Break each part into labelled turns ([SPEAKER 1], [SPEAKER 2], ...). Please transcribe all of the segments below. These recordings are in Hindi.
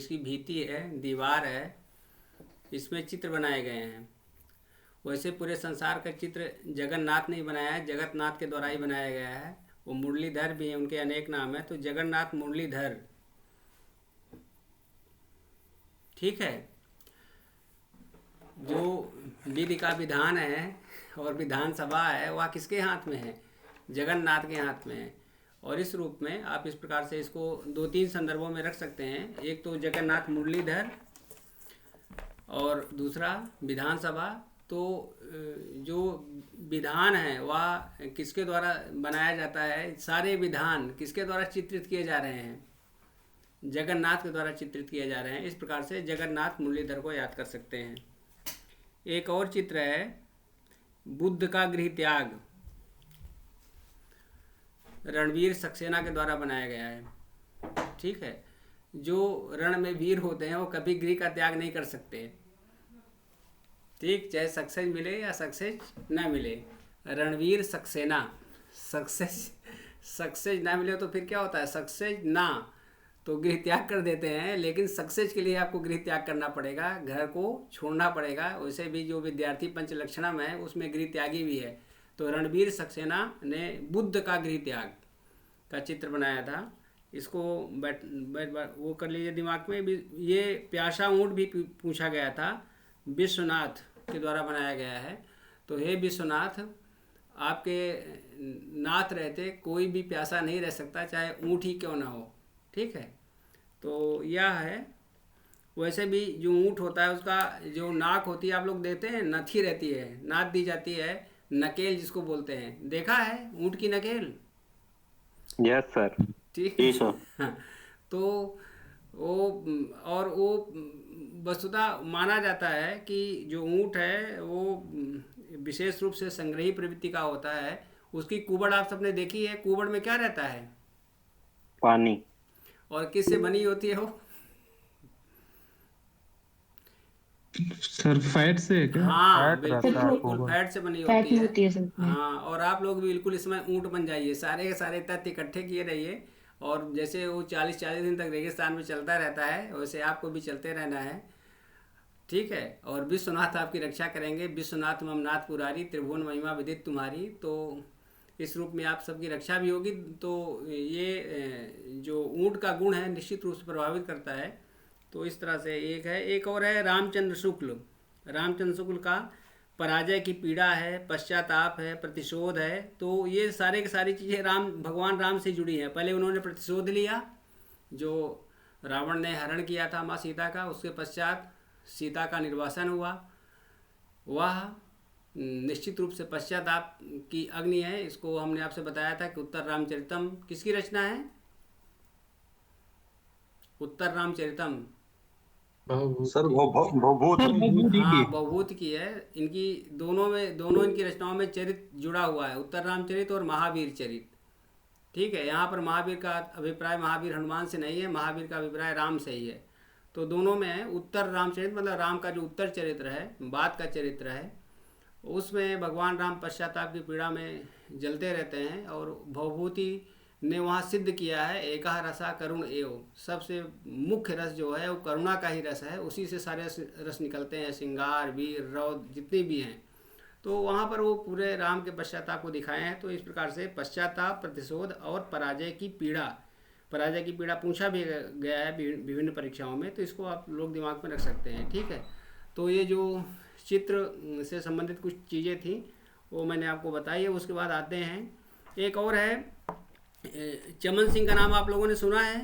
[SPEAKER 1] इसकी भित्ति है, दीवार है, इसमें चित्र बनाए गए हैं। वैसे पूरे संसार का चित्र जगन्नाथ ने ही बनाया है, जगन्नाथ के द्वारा ही बनाया गया है। वो मुरलीधर भी हैं, उनके अनेक नाम हैं, तो जगन्नाथ मुरलीधर, ठीक है। जो विधि का विधान है और विधानसभा है वह किसके हाथ में है? जगन्नाथ के हाथ में है। और इस रूप में आप इस प्रकार से इसको दो तीन संदर्भों में रख सकते हैं। एक तो जगन्नाथ मुरलीधर और दूसरा विधानसभा। तो जो विधान है वह किसके द्वारा बनाया जाता है? सारे विधान किसके द्वारा चित्रित किए जा रहे हैं? जगन्नाथ के द्वारा चित्रित किए जा रहे हैं। इस प्रकार से जगन्नाथ मुरलीधर को याद कर सकते हैं। एक और चित्र है बुद्ध का गृह त्याग, रणवीर सक्सेना के द्वारा बनाया गया है, ठीक है। जो रण में वीर होते हैं वो कभी गृह का त्याग नहीं कर सकते, ठीक, चाहे सक्सेस मिले या सक्सेस ना मिले। रणवीर सक्सेना, सक्सेस ना मिले तो फिर क्या होता है? सक्सेस ना, तो गृह त्याग कर देते हैं, लेकिन सक्सेस के लिए आपको गृह त्याग करना पड़ेगा, घर को छोड़ना पड़ेगा। वैसे भी जो विद्यार्थी पंचलक्षणम है उसमें गृह त्यागी भी है। तो रणवीर सक्सेना ने बुद्ध का गृह त्याग का चित्र बनाया था। इसको बैठ वो कर लीजिए दिमाग में भी। ये प्यासा ऊँट भी पूछा गया था, विश्वनाथ के द्वारा बनाया गया है। तो हे विश्वनाथ, आपके नाथ रहते कोई भी प्यासा नहीं रह सकता, चाहे ऊँट ही क्यों ना हो, ठीक है। तो यह है। वैसे भी जो ऊँट होता है उसका जो नाक होती है, आप लोग देते हैं, नथी रहती है, नाथ दी जाती है, नकेल जिसको बोलते हैं, देखा है ऊँट की नकेल?
[SPEAKER 2] Yes sir.
[SPEAKER 1] ठीक
[SPEAKER 2] जी सर।
[SPEAKER 1] हाँ, तो वो और वो वस्तुतः माना जाता है कि जो ऊँट है वो विशेष रूप से संग्रही प्रवृत्ति का होता है। उसकी कुबड़ आप सबने देखी है, कुबड़ में क्या रहता है?
[SPEAKER 2] पानी।
[SPEAKER 1] और किससे बनी होती है वो?
[SPEAKER 3] सर फैट से है क्या?
[SPEAKER 1] हाँ,
[SPEAKER 3] फैट
[SPEAKER 1] बिल्कुल
[SPEAKER 3] रहता है
[SPEAKER 1] बिल्कुल
[SPEAKER 3] कुबड़।
[SPEAKER 1] फैट से बनी
[SPEAKER 4] फैट
[SPEAKER 1] होती
[SPEAKER 4] में
[SPEAKER 1] है।
[SPEAKER 4] होती है सब में।
[SPEAKER 1] हाँ, और आप लोग भी बिल्कुल इसमें ऊँट बन जाइए, सारे के सारे तथ्य इकट्ठे किए रहिए। और जैसे वो 40-40 दिन तक रेगिस्तान में चलता रहता है, वैसे आपको भी चलते रहना है, ठीक है। और विश्वनाथ आपकी रक्षा करेंगे। विश्वनाथ मम नाथ पुरारी, त्रिभुवन महिमा विदित तुम्हारी। तो इस रूप में आप सबकी रक्षा भी होगी। तो ये जो ऊँट का गुण है निश्चित रूप से प्रभावित करता है। तो इस तरह से एक है। एक और है रामचंद्र शुक्ल। रामचंद्र शुक्ल का पराजय की पीड़ा है, पश्चाताप है, प्रतिशोध है। तो ये सारे की सारी चीज़ें भगवान राम से जुड़ी हैं। पहले उन्होंने प्रतिशोध लिया, जो रावण ने हरण किया था माँ सीता का, उसके पश्चात सीता का निर्वासन हुआ। वह निश्चित रूप से पश्चाताप की अग्नि है। इसको हमने आपसे बताया था कि उत्तर रामचरितम किसकी रचना है? उत्तर रामचरितम
[SPEAKER 5] सर भवभूत
[SPEAKER 1] हाँ, भवभूत की है। इनकी दोनों इनकी रचनाओं में चरित्र जुड़ा हुआ है, उत्तर रामचरित और महावीर चरित, ठीक है। यहाँ पर महावीर का अभिप्राय महावीर हनुमान से नहीं है, महावीर का अभिप्राय राम से ही है। तो दोनों में है। उत्तर रामचरित मतलब राम का जो उत्तर चरित्र है, बाद का चरित्र है, उसमें भगवान राम पश्चाताप की पीड़ा में जलते रहते हैं। और भवभूति ने वहाँ सिद्ध किया है एका रसा करुण एव, सबसे मुख्य रस जो है वो करुणा का ही रस है। उसी से सारे रस निकलते हैं, श्रृंगार, वीर, रौद्र जितने भी हैं। तो वहाँ पर वो पूरे राम के पश्चाताप को दिखाए हैं। तो इस प्रकार से पश्चाताप, प्रतिशोध और पराजय की पीड़ा, पराजय की पीड़ा पूछा भी गया है विभिन्न परीक्षाओं में। तो इसको आप लोग दिमाग में रख सकते हैं, ठीक है। तो ये जो चित्र से संबंधित कुछ चीज़ें थी वो मैंने आपको बताई है। उसके बाद आते हैं, एक और है चमन सिंह का नाम आप लोगों ने सुना है?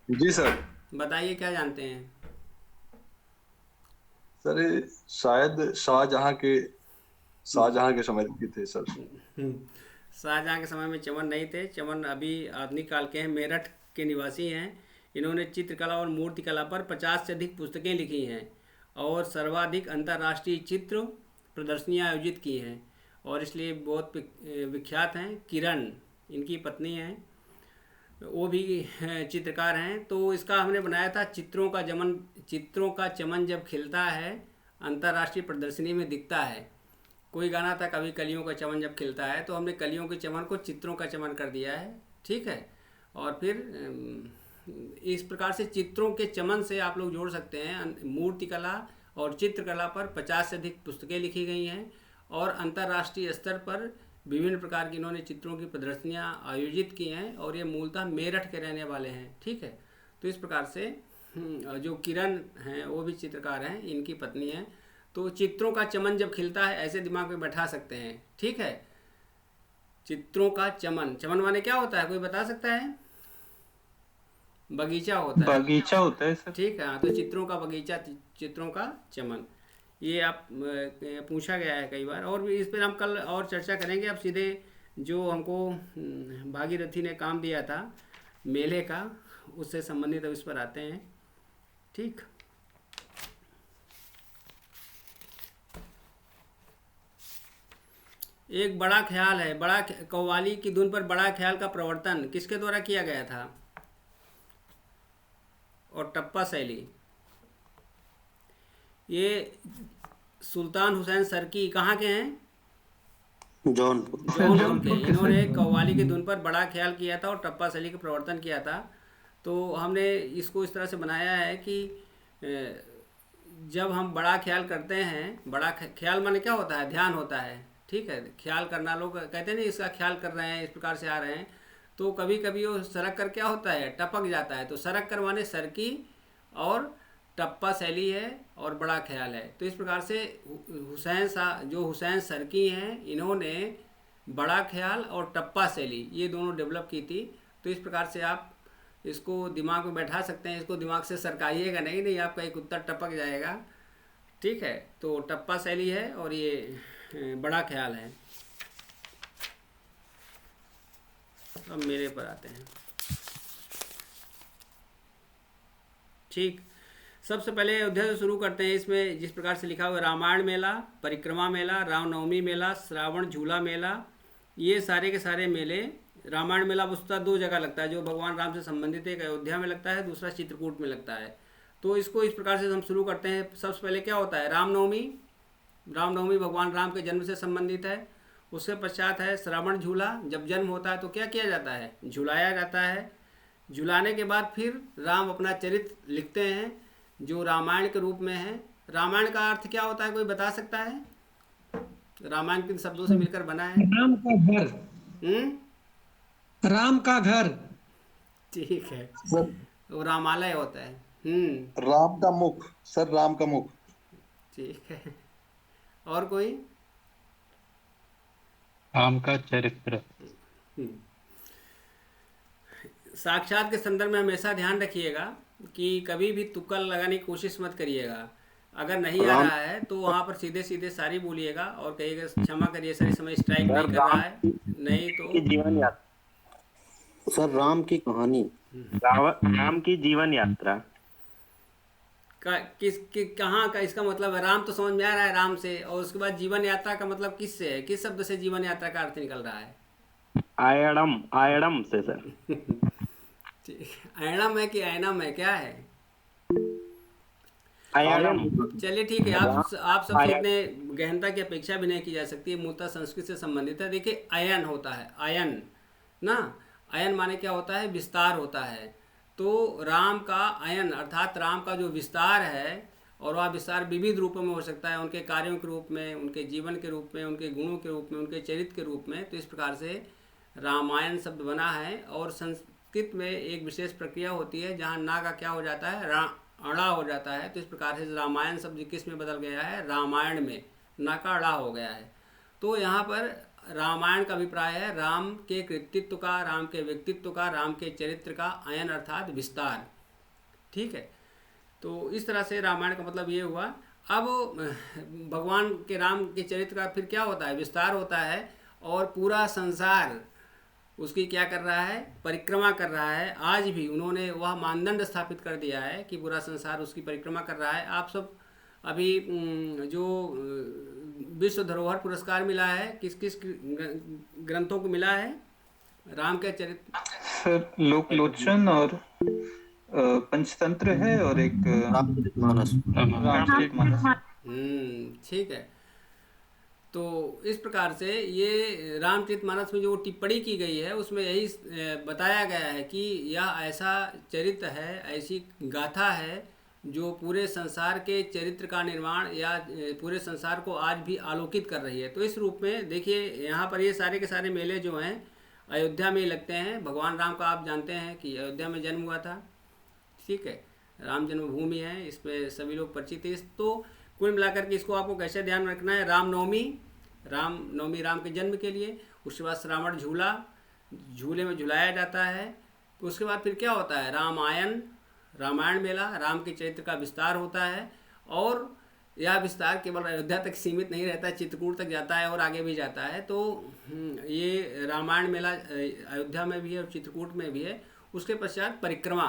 [SPEAKER 5] जी सर।
[SPEAKER 1] बताइए क्या जानते हैं?
[SPEAKER 5] सर ये शायद शाहजहां के समय के थे सर।
[SPEAKER 1] शाहजहां के समय में चमन नहीं थे। चमन अभी आधुनिक काल के हैं, मेरठ के निवासी हैं। इन्होंने चित्रकला और मूर्तिकला पर 50 से अधिक पुस्तकें लिखी हैं और सर्वाधिक अंतर्राष्ट्रीय चित्र प्रदर्शनियाँ आयोजित की हैं और इसलिए बहुत विख्यात हैं। किरण इनकी पत्नी हैं, वो भी चित्रकार हैं। तो इसका हमने बनाया था चित्रों का चमन जब खिलता है अंतर्राष्ट्रीय प्रदर्शनी में दिखता है। कोई गाना था कभी कलियों का चमन जब खिलता है, तो हमने कलियों के चमन को चित्रों का चमन कर दिया है, ठीक है। और फिर इस प्रकार से चित्रों के चमन से आप लोग जोड़ सकते हैं। मूर्तिकला और चित्रकला पर 50 से अधिक पुस्तकें लिखी गई हैं और अंतर्राष्ट्रीय स्तर पर विभिन्न प्रकार की इन्होंने चित्रों की प्रदर्शनियां आयोजित की हैं और ये मूलतः मेरठ के रहने वाले हैं। ठीक है, तो इस प्रकार से जो किरण हैं वो भी चित्रकार हैं, इनकी पत्नी हैं। तो चित्रों का चमन जब खिलता है ऐसे दिमाग में बैठा सकते हैं। ठीक है, चित्रों का चमन, चमन माने क्या होता है, कोई बता सकता है? बगीचा होता है।
[SPEAKER 3] बगीचा होता है सर।
[SPEAKER 1] ठीक है, हाँ, तो चित्रों का बगीचा, चित्रों का चमन, ये आप पूछा गया है कई बार और भी इस पर हम कल और चर्चा करेंगे। अब सीधे जो हमको भागीरथी ने काम दिया था मेले का, उससे संबंधित अब इस पर आते हैं। ठीक, एक बड़ा ख्याल है, बड़ा कव्वाली की धुन पर बड़ा ख्याल का प्रवर्तन किसके द्वारा किया गया था? और टप्पा शैली, ये सुल्तान हुसैन सरकी कहाँ के हैं?
[SPEAKER 2] जौनपुर।
[SPEAKER 1] जौनपुर के। इन्होंने कव्वाली की धुन पर बड़ा ख्याल किया था और टप्पा शैली का प्रवर्तन किया था। तो हमने इसको इस तरह से बनाया है कि जब हम बड़ा ख्याल करते हैं, बड़ा ख्याल माने क्या होता है? ध्यान होता है। ठीक है, ख्याल करना, लोग कहते हैं नहीं इसका ख्याल कर रहे हैं, इस प्रकार से आ रहे हैं। तो कभी कभी वो सरक कर क्या होता है, टपक जाता है। तो सरक कर माने सरकी और टप्पा शैली है और बड़ा ख्याल है। तो इस प्रकार से जो हुसैन सरकी हैं, इन्होंने बड़ा ख्याल और टप्पा शैली ये दोनों डेवलप की थी। तो इस प्रकार से आप इसको दिमाग में बैठा सकते हैं। इसको दिमाग से सरकाइएगा नहीं, नहीं आपका एक उत्तर टपक जाएगा। ठीक है, तो टप्पा शैली है और ये बड़ा ख्याल है। अब मेरे पर आते हैं। ठीक, सबसे पहले अयोध्या से शुरू करते हैं। इसमें जिस प्रकार से लिखा हुआ रामायण मेला, परिक्रमा मेला, रामनवमी मेला, श्रावण झूला मेला, ये सारे के सारे मेले। रामायण मेला वस्तुतः 2 जगह लगता है जो भगवान राम से संबंधित है। एक अयोध्या में लगता है, दूसरा चित्रकूट में लगता है। तो इसको इस प्रकार से हम शुरू करते हैं। सबसे पहले क्या होता है? रामनवमी। रामनवमी भगवान राम के जन्म से संबंधित है। उसके पश्चात है श्रावण झूला। जब जन्म होता है तो क्या किया जाता है? झुलाया जाता है। झुलाने के बाद फिर राम अपना चरित्र लिखते हैं जो रामायण के रूप में है। रामायण का अर्थ क्या होता है, कोई बता सकता है? रामायण किन शब्दों से मिलकर बना है?
[SPEAKER 4] राम का घर। राम का घर।
[SPEAKER 1] ठीक है,
[SPEAKER 5] सर
[SPEAKER 1] वो रामालय होता है।
[SPEAKER 5] राम का मुख, सर राम का मुख।
[SPEAKER 1] ठीक है, और कोई?
[SPEAKER 3] राम का चरित्र।
[SPEAKER 1] साक्षात के संदर्भ में हमेशा ध्यान रखिएगा कि कभी भी तुक्का लगाने की कोशिश मत करिएगा। अगर नहीं आ रहा है तो वहाँ पर सीधे सीधे सारी बोलिएगा और कहिएगा क्षमा करिए सर, इस समय स्ट्राइक नहीं कर रहा है। नहीं तो
[SPEAKER 2] जीवन यात्रा, सर राम की कहानी, राम की जीवन यात्रा
[SPEAKER 1] कहाँ का इसका मतलब है? राम तो समझ में आ रहा है, राम से। और उसके बाद जीवन यात्रा का मतलब किससे है? किस शब्द से जीवन यात्रा का अर्थ निकल रहा है?
[SPEAKER 2] आयडम, आयडम से सर।
[SPEAKER 1] ऐणम है कि ऐनम है, क्या है?
[SPEAKER 2] आयडम।
[SPEAKER 1] चलिए ठीक है, आप सबसे इतने गहनता की अपेक्षा भी नहीं की जा सकती है। मूलतः संस्कृत से संबंधित है। देखिए, अयन होता है, अयन ना, अयन माने क्या होता है? विस्तार होता है। तो राम का अयन अर्थात राम का जो विस्तार है, और वह विस्तार विविध रूपों में हो सकता है, उनके कार्यों के रूप में, उनके जीवन के रूप में, उनके गुणों के रूप में, उनके चरित्र के रूप में। तो इस प्रकार से रामायण शब्द बना है। और संस्कृत में एक विशेष प्रक्रिया होती है जहाँ ना का क्या हो जाता है? अड़ा हो जाता है। तो इस प्रकार से रामायण शब्द किस में बदल गया है? रामायण में ना का अड़ा हो गया है। तो यहाँ पर रामायण का अभिप्राय है राम के कृतित्व का, राम के व्यक्तित्व का, राम के चरित्र का अयन अर्थात विस्तार। ठीक है, तो इस तरह से रामायण का मतलब ये हुआ। अब भगवान के राम के चरित्र का फिर क्या होता है? विस्तार होता है और पूरा संसार उसकी क्या कर रहा है? परिक्रमा कर रहा है। आज भी उन्होंने वह मानदंड स्थापित कर दिया है कि पूरा संसार उसकी परिक्रमा कर रहा है। आप सब अभी जो विश्व धरोहर पुरस्कार मिला है, किस किस ग्रंथों को मिला है राम के चरित्र?
[SPEAKER 3] सर लोकलोचन और पंचतंत्र है और एक
[SPEAKER 2] रामचरितमानस।
[SPEAKER 3] रामचरितमानस।
[SPEAKER 1] ठीक है। तो इस प्रकार से ये रामचरितमानस में जो टिप्पणी की गई है उसमें यही बताया गया है कि यह ऐसा चरित्र है, ऐसी गाथा है जो पूरे संसार के चरित्र का निर्माण या पूरे संसार को आज भी आलोकित कर रही है। तो इस रूप में देखिए यहाँ पर ये सारे के सारे मेले जो हैं अयोध्या में ही लगते हैं। भगवान राम का आप जानते हैं कि अयोध्या में जन्म हुआ था, ठीक है, राम जन्मभूमि है, इस पर सभी लोग परिचित हैं। तो कुल मिलाकर के इसको आपको कैसे ध्यान में रखना है, रामनवमी राम के जन्म के लिए, उसके बाद श्रावण झूला, झूले में झुलाया जाता है। उसके बाद फिर क्या होता है, रामायण मेला, राम के चरित्र का विस्तार होता है और यह विस्तार केवल अयोध्या तक सीमित नहीं रहता, चित्रकूट तक जाता है और आगे भी जाता है। तो ये रामायण मेला अयोध्या में भी है और चित्रकूट में भी है। उसके पश्चात परिक्रमा,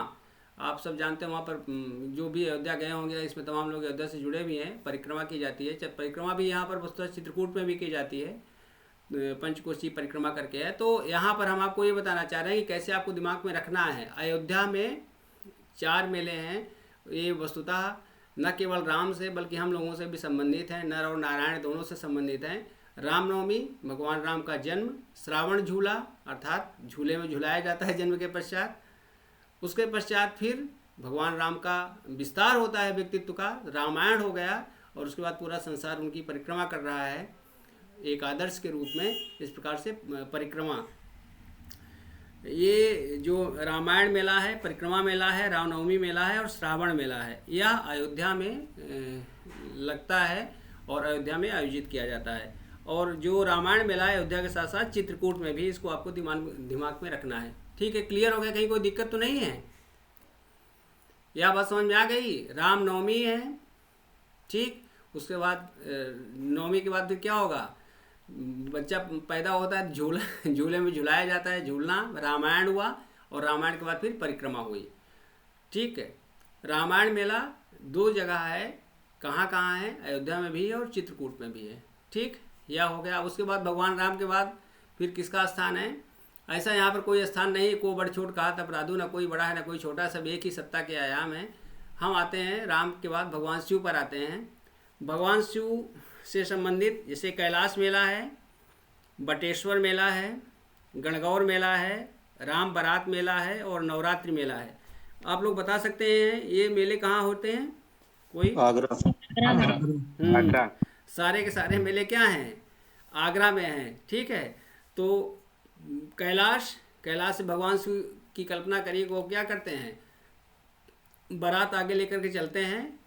[SPEAKER 1] आप सब जानते हैं, वहाँ पर जो भी अयोध्या गए होंगे इसमें तमाम लोग अयोध्या से जुड़े भी हैं, परिक्रमा की जाती है। परिक्रमा भी यहाँ पर वस्तुतः चित्रकूट में भी की जाती है, पंचकोशी परिक्रमा करके है। तो यहाँ पर हम आपको ये बताना चाह रहे हैं कि कैसे आपको दिमाग में रखना है। अयोध्या में 4 मेले हैं, ये वस्तुतः न केवल राम से बल्कि हम लोगों से भी संबंधित हैं, नर और नारायण दोनों से संबंधित हैं। रामनवमी, भगवान राम का जन्म, श्रावण झूला अर्थात झूले में झुलाया जाता है जन्म के पश्चात, उसके पश्चात फिर भगवान राम का विस्तार होता है व्यक्तित्व का, रामायण हो गया, और उसके बाद पूरा संसार उनकी परिक्रमा कर रहा है एक आदर्श के रूप में। इस प्रकार से परिक्रमा, ये जो रामायण मेला है, परिक्रमा मेला है, रामनवमी मेला है और श्रावण मेला है, यह अयोध्या में लगता है और अयोध्या में आयोजित किया जाता है। और जो रामायण मेला है अयोध्या के साथ साथ चित्रकूट में भी, इसको आपको दिमाग में रखना है। ठीक है, क्लियर हो गया, कहीं कोई दिक्कत तो नहीं है? यह बात समझ में आ गई? रामनवमी है, ठीक, उसके बाद नवमी के बाद फिर क्या होगा, बच्चा पैदा होता है, झूले में झुलाया जाता है, झूलना, रामायण हुआ, और रामायण के बाद फिर परिक्रमा हुई। ठीक है, रामायण मेला 2 जगह है, कहाँ है, अयोध्या में भी है और चित्रकूट में भी है। ठीक, यह हो गया। उसके बाद भगवान राम के बाद फिर किसका स्थान है? ऐसा यहाँ पर कोई स्थान नहीं, को बड़ छोट कहा था अपराधु, ना कोई बड़ा है ना कोई छोटा, सब एक ही सत्ता के आयाम है। हम आते हैं राम के बाद भगवान शिव पर आते हैं। भगवान शिव से संबंधित जैसे कैलाश मेला है, बटेश्वर मेला है, गणगौर मेला है, राम बारात मेला है और नवरात्रि मेला है। आप लोग बता सकते हैं ये मेले कहाँ होते हैं? कोई?
[SPEAKER 2] आगरा।
[SPEAKER 1] आगरा। सारे के सारे मेले क्या हैं? आगरा में हैं। ठीक है, तो कैलाश से भगवान शिव की कल्पना करिए, वो क्या करते हैं, बारात आगे लेकर के चलते हैं।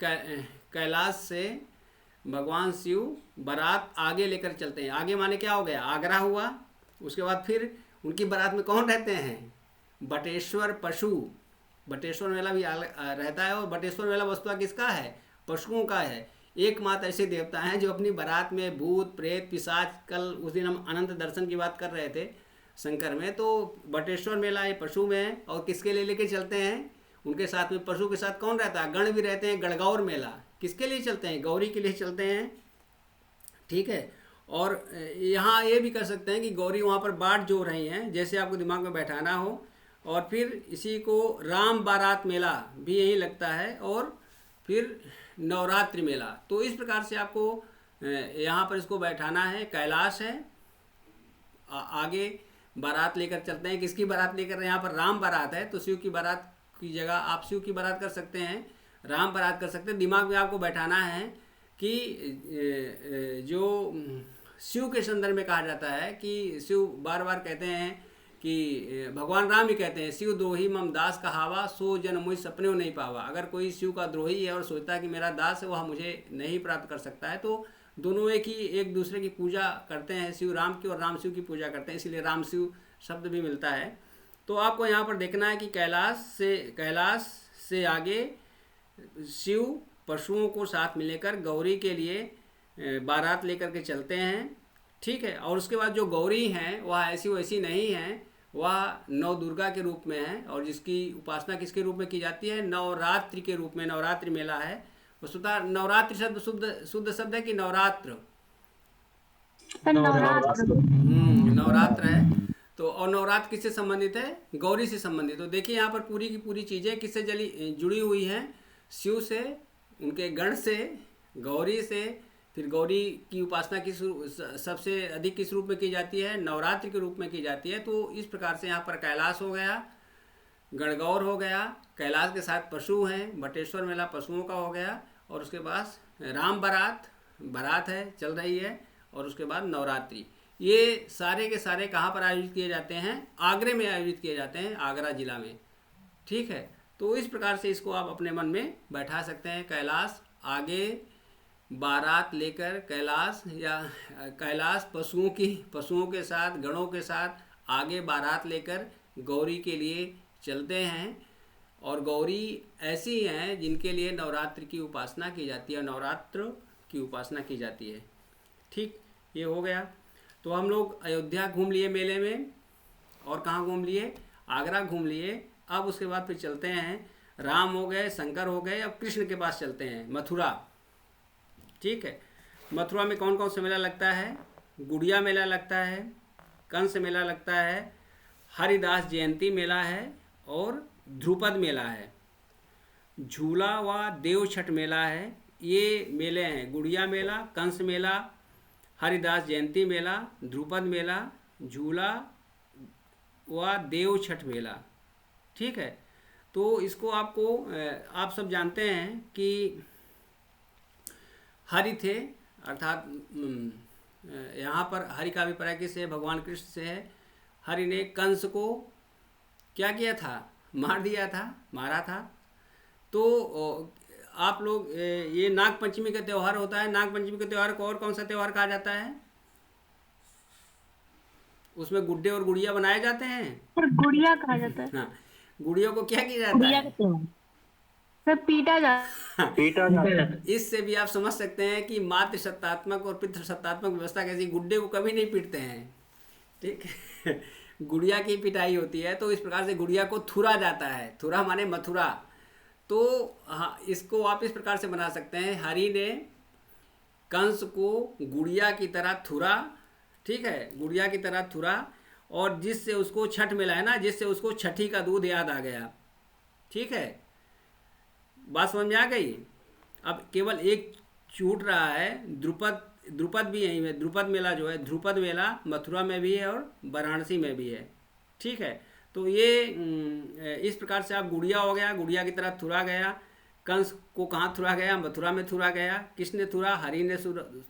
[SPEAKER 1] कैलाश से भगवान शिव बारात आगे लेकर चलते हैं। आगे माने क्या हो गया, आगरा हुआ। उसके बाद फिर उनकी बारात में कौन रहते हैं? बटेश्वर पशु। बटेश्वर मेला भी रहता है, और बटेश्वर मेला वस्तुतः किसका है? पशुओं का है। एकमात्र ऐसे देवता हैं जो अपनी बारात में भूत प्रेत पिशाच, कल उस दिन हम अनंत दर्शन की बात कर रहे थे शंकर में, तो बटेश्वर मेला ये पशु में है। और किसके लिए लेके चलते हैं? उनके साथ में पशु के साथ कौन रहता है? गण भी रहते हैं। गणगौर मेला किसके लिए चलते हैं? गौरी के लिए चलते हैं। ठीक है, और यहाँ ये भी कर सकते हैं कि गौरी वहाँ पर बाट जो रही हैं, जैसे आपको दिमाग में बैठाना हो। और फिर इसी को राम बारात मेला भी यही लगता है, और फिर नवरात्रि मेला। तो इस प्रकार से आपको यहाँ पर इसको बैठाना है। कैलाश है, आगे बारात लेकर चलते हैं। किसकी बारात लेकर रहे हैं? यहाँ पर राम बारात है, तो शिव की बारात की जगह आप शिव की बारात कर सकते हैं, राम बारात कर सकते हैं। दिमाग में आपको बैठाना है कि जो शिव के संदर्भ में कहा जाता है कि शिव बार बार कहते हैं कि भगवान राम ही कहते हैं, शिव द्रोही मम दास कहावा, सो जन मुझ सपने नहीं पावा। अगर कोई शिव का द्रोही है और सोचता है कि मेरा दास है, वह मुझे नहीं प्राप्त कर सकता है। तो दोनों एक दूसरे की पूजा करते हैं, शिव राम की और राम शिव की पूजा करते हैं, इसलिए राम शिव शब्द भी मिलता है। तो आपको यहाँ पर देखना है कि कैलाश से आगे शिव पशुओं को साथ में लेकर गौरी के लिए बारात लेकर के चलते हैं। ठीक है, और उसके बाद जो गौरी हैं वह ऐसी वैसी नहीं हैं, वह नव दुर्गा के रूप में है, और जिसकी उपासना किसके रूप में की जाती है? नवरात्रि के रूप में। नवरात्रि मेला है। वस्तुतः नवरात्रि शब्द शुद्ध शब्द है कि नवरात्र? नवरात्र है। तो और नवरात्र किससे संबंधित है? गौरी से संबंधित। तो देखिए यहाँ पर पूरी की पूरी चीज़ें किससे जुड़ी हुई हैं? शिव से, उनके गण से, गौरी से, फिर गौरी की उपासना सबसे अधिक किस रूप में की जाती है? नवरात्रि के रूप में की जाती है। तो इस प्रकार से यहाँ पर कैलाश हो गया, गणगौर हो गया, कैलाश के साथ पशु हैं, बटेश्वर मेला पशुओं का हो गया, और उसके बाद राम बारात है चल रही है, और उसके बाद नवरात्रि। ये सारे के सारे कहाँ पर आयोजित किए जाते हैं? आगरे में आयोजित किए जाते हैं, आगरा जिला में। ठीक है, तो इस प्रकार से इसको आप अपने मन में बैठा सकते हैं। कैलाश आगे बारात लेकर, कैलाश या कैलाश पशुओं के साथ, गणों के साथ आगे बारात लेकर गौरी के लिए चलते हैं। और गौरी ऐसी हैं जिनके लिए नवरात्रि की उपासना की जाती है, नवरात्र की उपासना की जाती है। ठीक, ये हो गया। तो हम लोग अयोध्या घूम लिए मेले में, और कहाँ घूम लिए? आगरा घूम लिए। अब उसके बाद फिर चलते हैं, राम हो गए, शंकर हो गए, अब कृष्ण के पास चलते हैं, मथुरा। ठीक है, मथुरा में कौन कौन सा मेला लगता है? गुड़िया मेला लगता है, कंस मेला लगता है, हरिदास जयंती मेला है, और ध्रुपद मेला है, झूला व देव छठ मेला है। ये मेले हैं, गुड़िया मेला, कंस मेला, हरिदास जयंती मेला, ध्रुपद मेला, झूला व देव छठ मेला। ठीक है, तो इसको आप सब जानते हैं कि हरि थे, अर्थात यहाँ पर हरि का अभिप्राय किससे? भगवान कृष्ण से है। हरि ने कंस को क्या किया था? मार दिया था, मारा था। तो आप लोग ये नाग पंचमी का त्यौहार होता है, नाग पंचमी के त्यौहार को और कौन सा त्यौहार कहा जाता है? उसमें गुड्डे और गुड़िया बनाए जाते हैं।
[SPEAKER 6] सर गुड़िया कहा जाता है।
[SPEAKER 1] हाँ, गुड़ियों को क्या किया जाता
[SPEAKER 6] गुड़िया
[SPEAKER 1] है?
[SPEAKER 6] सर पीटा जाता है।
[SPEAKER 1] इससे भी आप समझ सकते हैं कि मातृ सत्तात्मक और पितृ सत्तात्मक व्यवस्था कैसी। गुड्डे को कभी नहीं पीटते हैं, ठीक है, गुड़िया की पिटाई होती है। तो इस प्रकार से गुड़िया को थुरा जाता है, थुरा माने मथुरा। तो हाँ, इसको आप इस प्रकार से बना सकते हैं, हरि ने कंस को गुड़िया की तरह थुरा, ठीक है, गुड़िया की तरह थुरा, और जिससे उसको छठ मिला है ना, जिससे उसको छठी का दूध याद आ गया। ठीक है, बात समझ में आ गई? अब केवल एक छूट रहा है, द्रुपद भी यहीं में, द्रुपद मेला जो है, ध्रुपद मेला मथुरा में भी है और वाराणसी में भी है। ठीक है, तो ये इस प्रकार से आप गुड़िया हो गया, गुड़िया की तरह थुरा गया। कंस को कहाँ थुरा गया? मथुरा में थुरा गया। किसने थुरा? हरि ने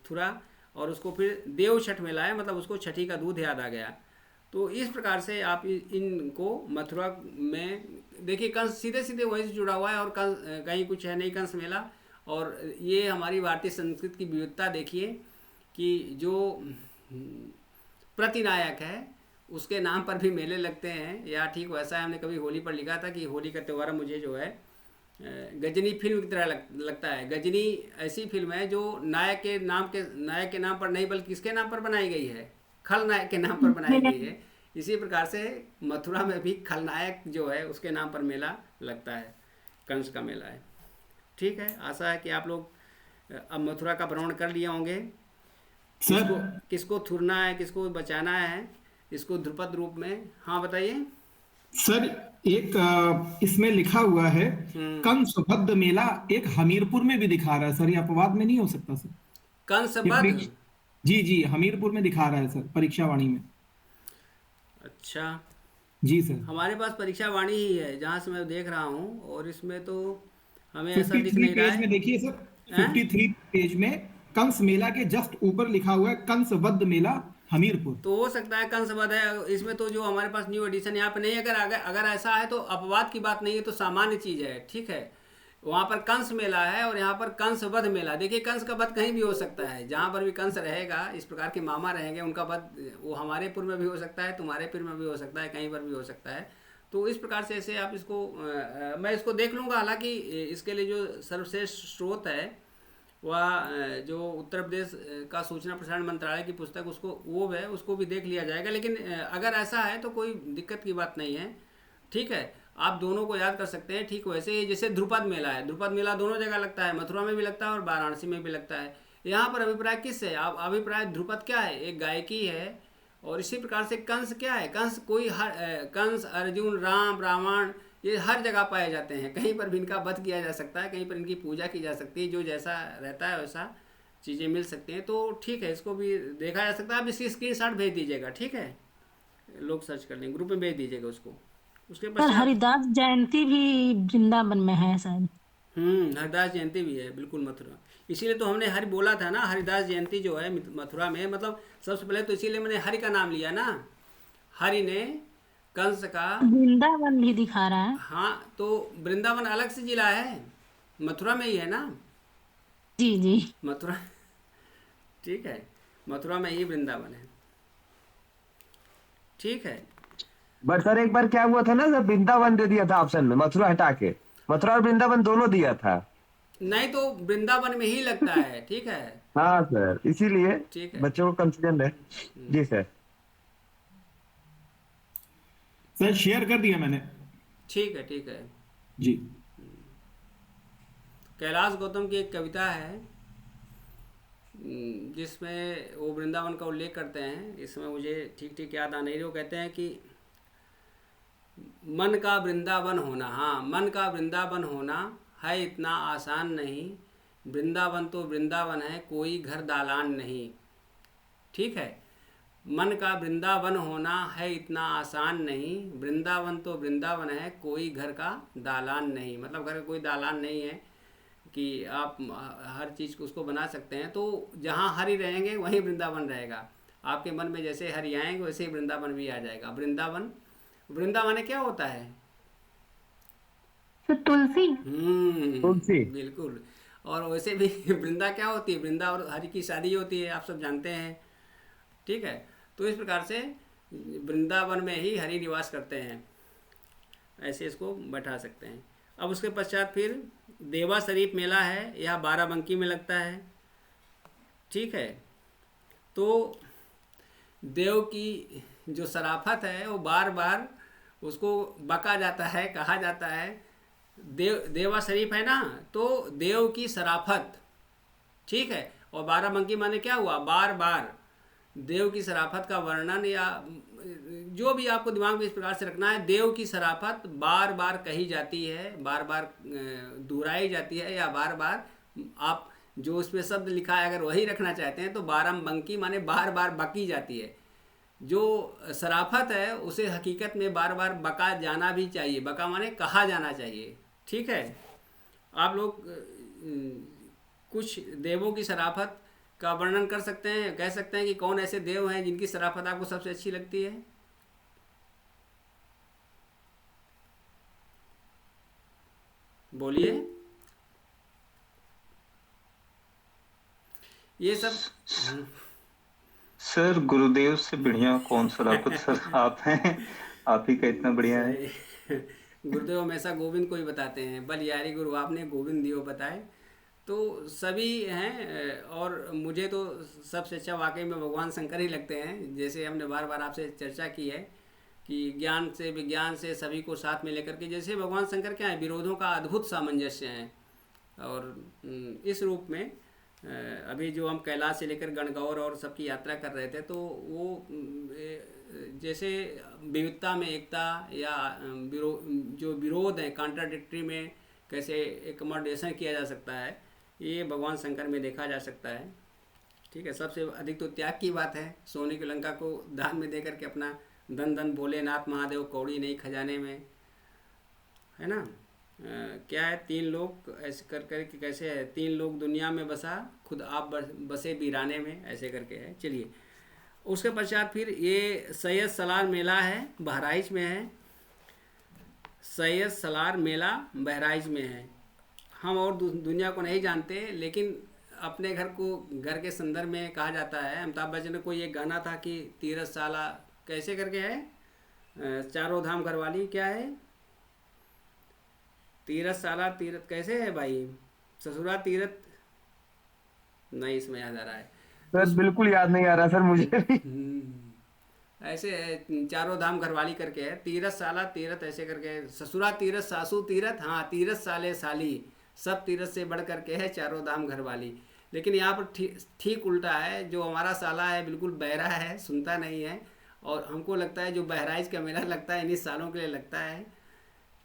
[SPEAKER 1] थुरा, और उसको फिर देव छठ मेला है, मतलब उसको छठी का दूध याद आ गया। तो इस प्रकार से आप इनको मथुरा में देखिए, कंस सीधे सीधे वहीं से जुड़ा हुआ है, और कंस कहीं कुछ है नहीं कंस मेला। और ये हमारी भारतीय संस्कृति की विविधता देखिए कि जो प्रतिनायक है उसके नाम पर भी मेले लगते हैं, या ठीक वैसा है। हमने कभी होली पर लिखा था कि होली का त्यौहार मुझे जो है गजनी फिल्म की तरह लगता है। गजनी ऐसी फिल्म है जो नायक के नाम पर नहीं, बल्कि किसके नाम पर बनाई गई है? खलनायक के नाम पर बनाई गई है। इसी प्रकार से मथुरा में भी खलनायक जो है उसके नाम पर मेला लगता है, कंस का मेला है। ठीक है, आशा है कि आप लोग अब मथुरा का भ्रमण कर लिए होंगे। किसको थुरना है, किसको बचाना है, इसको ध्रुपद रूप में। हाँ बताइए
[SPEAKER 4] सर। एक इसमें लिखा हुआ है कंस वध मेला, एक हमीरपुर में भी दिखा रहा है सर, ये अपवाद में नहीं हो सकता सर?
[SPEAKER 1] कंस वध,
[SPEAKER 4] जी हमीरपुर में दिखा रहा है सर, परीक्षा वाणी में।
[SPEAKER 1] अच्छा
[SPEAKER 4] जी सर,
[SPEAKER 1] हमारे पास परीक्षा वाणी ही है जहाँ से मैं देख रहा हूँ, और इसमें तो हमें ऐसा दिख नहीं रहा
[SPEAKER 4] पेज
[SPEAKER 1] है।
[SPEAKER 4] में देखिए सर, 53 पेज में कंस मेला के जस्ट ऊपर लिखा हुआ है कंस वध मेला हमीरपुर।
[SPEAKER 1] तो हो सकता है कंस वध है इसमें, तो जो हमारे पास न्यू एडिशन यहाँ पे नहीं। अगर ऐसा है तो अपवाद की बात नहीं है, तो सामान्य चीज़ है। ठीक है, वहाँ पर कंस मेला है और यहाँ पर कंस वध मेला। देखिए, कंस का वध कहीं भी हो सकता है, जहाँ पर भी कंस रहेगा, इस प्रकार के मामा रहेंगे, उनका वध वो हमारे पुर में भी हो सकता है, तुम्हारे पुर में भी हो सकता है, कहीं पर भी हो सकता है। तो इस प्रकार से ऐसे आप इसको मैं इसको देख लूँगा। हालांकि इसके लिए जो सर्वश्रेष्ठ स्रोत है वह जो उत्तर प्रदेश का सूचना प्रसारण मंत्रालय की पुस्तक उसको भी देख लिया जाएगा। लेकिन अगर ऐसा है तो कोई दिक्कत की बात नहीं है। ठीक है, आप दोनों को याद कर सकते हैं। ठीक वैसे ही जैसे ध्रुपद मेला है, ध्रुपद मेला दोनों जगह लगता है, मथुरा में भी लगता है और वाराणसी में भी लगता है। यहाँ पर अभिप्राय किस है? आप अभिप्राय ध्रुपद क्या है? एक गायकी है। और इसी प्रकार से कंस क्या है? कंस, अर्जुन, राम, रावण, ये हर जगह पाए जाते हैं। कहीं पर भी इनका वध किया जा सकता है, कहीं पर इनकी पूजा की जा सकती है। जो जैसा रहता है वैसा चीज़ें मिल सकती हैं, तो ठीक है, इसको भी देखा जा सकता है। आप इसकी स्क्रीनशॉट भेज दीजिएगा, ठीक है, लोग सर्च कर लेंगे, ग्रुप में भेज दीजिएगा उसको। उसके
[SPEAKER 7] सर
[SPEAKER 1] पश्चात
[SPEAKER 7] हरिदास जयंती भी वृंदावन में है शायद।
[SPEAKER 1] हरिदास जयंती भी है बिल्कुल मथुरा। इसीलिए तो हमने हरि बोला था ना, हरिदास जयंती जो है मथुरा में, मतलब सबसे पहले तो इसीलिए मैंने हरि का नाम लिया ना। हरि ने कंस का,
[SPEAKER 7] वृंदावन भी दिखा रहा है।
[SPEAKER 1] हाँ तो वृंदावन अलग से जिला है, मथुरा में ही है ना,
[SPEAKER 7] जी जी।
[SPEAKER 1] मथुरा ठीक है, मथुरा में ही वृंदावन है, ठीक है।
[SPEAKER 8] बट सर एक बार क्या हुआ था ना सर, वृंदावन दे दिया था ऑप्शन में, मथुरा हटा के मथुरा और वृंदावन दोनों दिया था।
[SPEAKER 1] नहीं तो वृंदावन में ही लगता है, ठीक है।
[SPEAKER 8] हाँ सर, इसीलिए
[SPEAKER 1] ठीक है।
[SPEAKER 8] बच्चों को कंफ्यूजन है। जी सर।
[SPEAKER 4] सर शेयर कर दिया मैंने।
[SPEAKER 1] ठीक है, ठीक है।
[SPEAKER 4] जी।
[SPEAKER 1] कैलाश गौतम की एक कविता है जिसमें वो वृंदावन का उल्लेख करते हैं। इसमें मुझे ठीक ठीक याद आ नहीं रही। वो कहते हैं कि मन का वृंदावन होना, हाँ, मन का वृंदावन होना है इतना आसान नहीं, वृंदावन तो वृंदावन है, कोई घर दालान नहीं, ठीक है। मन का वृंदावन होना है इतना आसान नहीं, वृंदावन तो वृंदावन है, कोई घर का दालान नहीं। मतलब घर का कोई दालान नहीं है कि आप हर चीज़ को उसको बना सकते हैं। तो जहाँ हरि रहेंगे वहीं वृंदावन रहेगा। आपके मन में जैसे हरि आएंगे वैसे ही वृंदावन भी आ जाएगा। वृंदावन, वृंदावन क्या होता है?
[SPEAKER 6] तो तुलसी।
[SPEAKER 8] तुलसी।
[SPEAKER 1] बिल्कुल। और वैसे भी वृंदा क्या होती है? वृंदा और हरि की शादी होती है, आप सब जानते हैं, ठीक है। तो इस प्रकार से वृंदावन में ही हरि निवास करते हैं, ऐसे इसको बैठा सकते हैं। अब उसके पश्चात फिर देवा शरीफ मेला है, यह बाराबंकी में लगता है, ठीक है। तो देव की जो शराफत है वो बार बार उसको बका जाता है, कहा जाता है। देवा शरीफ है ना, तो देव की शराफत, ठीक है। और बाराबंकी माने क्या हुआ? बार बार देव की शराफत का वर्णन, या जो भी आपको दिमाग में इस प्रकार से रखना है, देव की शराफत बार बार कही जाती है, बार बार दोहराई जाती है, या बार बार आप जो उसमें शब्द लिखा है अगर वही रखना चाहते हैं तो बाराबंकी माने बार बार बकी जाती है। जो शराफत है उसे हकीकत में बार बार बका जाना भी चाहिए, बका माने कहा जाना चाहिए, ठीक है। आप लोग कुछ देवों की शराफत का वर्णन कर सकते हैं, कह सकते हैं कि कौन ऐसे देव हैं जिनकी शराफत आपको सबसे अच्छी लगती है? बोलिए। ये सब
[SPEAKER 3] सर गुरुदेव से बढ़िया कौन शराफत सर आप हैं, आप ही का इतना बढ़िया है।
[SPEAKER 1] गुरुदेव हमेशा गोविंद को ही बताते हैं, बलियारी गुरु आपने गोविंद दियो बताए। तो सभी हैं, और मुझे तो सबसे अच्छा वाकई में भगवान शंकर ही लगते हैं। जैसे हमने बार बार आपसे चर्चा की है कि ज्ञान से विज्ञान से सभी को साथ में लेकर के, जैसे भगवान शंकर क्या है, विरोधों का अद्भुत सामंजस्य है। और इस रूप में अभी जो हम कैलाश से लेकर गणगौर और सबकी यात्रा कर रहे थे, तो वो जैसे विविधता में एकता, या जो विरोध है कॉन्ट्राडिक्टरी में कैसे एकमोडेशन किया जा सकता है, ये भगवान शंकर में देखा जा सकता है, ठीक है। सबसे अधिक तो त्याग की बात है। सोने की लंका को दान में देकर के अपना धन धन भोलेनाथ महादेव, कौड़ी नहीं खजाने में, है ना। क्या है, 3 लोग ऐसे कर करके कैसे है, 3 लोग दुनिया में बसा, खुद आप बसे वीराने में, ऐसे करके है। चलिए, उसके पश्चात फिर ये सैयद सलार मेला है, बहराइच में है। सैयद सलार मेला बहराइच में है। हम और दुनिया को नहीं जानते, लेकिन अपने घर को, घर के संदर्भ में कहा जाता है। अमिताभ बच्चन ने कोई एक गाना था कि तीरथ साला कैसे करके है, चारों धाम घरवाली, क्या है, तीरथ साला तीरथ कैसे है भाई, ससुरा तीरथ, नहीं इसमें याद आ रहा है
[SPEAKER 8] सर, बिल्कुल याद नहीं आ रहा सर मुझे।
[SPEAKER 1] ऐसे है, चारों धाम घरवाली करके है, तीरथ साला तीरथ ऐसे करके, ससुरा तीरथ सासू तीरथ, हाँ तीरथ साले साली, सब तीरथ से बढ़ करके है चारों धाम घरवाली। लेकिन यहाँ पर ठीक उल्टा है। जो हमारा साला है बिल्कुल बहरा है, सुनता नहीं है, और हमको लगता है जो बहराइच का मेला लगता है इन्हीं सालों के लिए लगता है,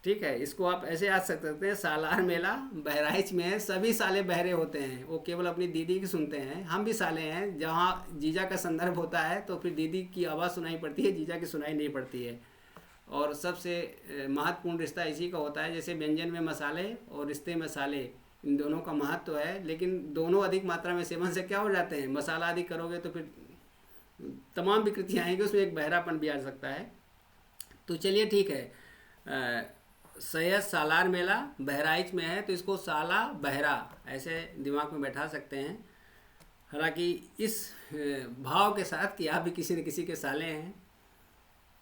[SPEAKER 1] ठीक है, इसको आप ऐसे याद रख सकते हैं, सालार मेला बहराइच में है। सभी साले बहरे होते हैं, वो केवल अपनी दीदी की सुनते हैं। हम भी साले हैं, जहाँ जीजा का संदर्भ होता है तो फिर दीदी की आवाज़ सुनाई पड़ती है, जीजा की सुनाई नहीं पड़ती है। और सबसे महत्वपूर्ण रिश्ता इसी का होता है, जैसे व्यंजन में मसाले और रिश्ते में साले, इन दोनों का महत्व है। लेकिन दोनों अधिक मात्रा में सेवन से क्या हो जाते हैं, मसाला अधिक करोगे तो फिर तमाम विकृतियाँ आएंगी, उसमें एक बहरापन भी आ सकता है। तो चलिए ठीक है, सैयद सालार मेला बहराइच में है, तो इसको साला बहरा ऐसे दिमाग में बैठा सकते हैं। हालांकि इस भाव के साथ कि आप भी किसी न किसी के साले हैं,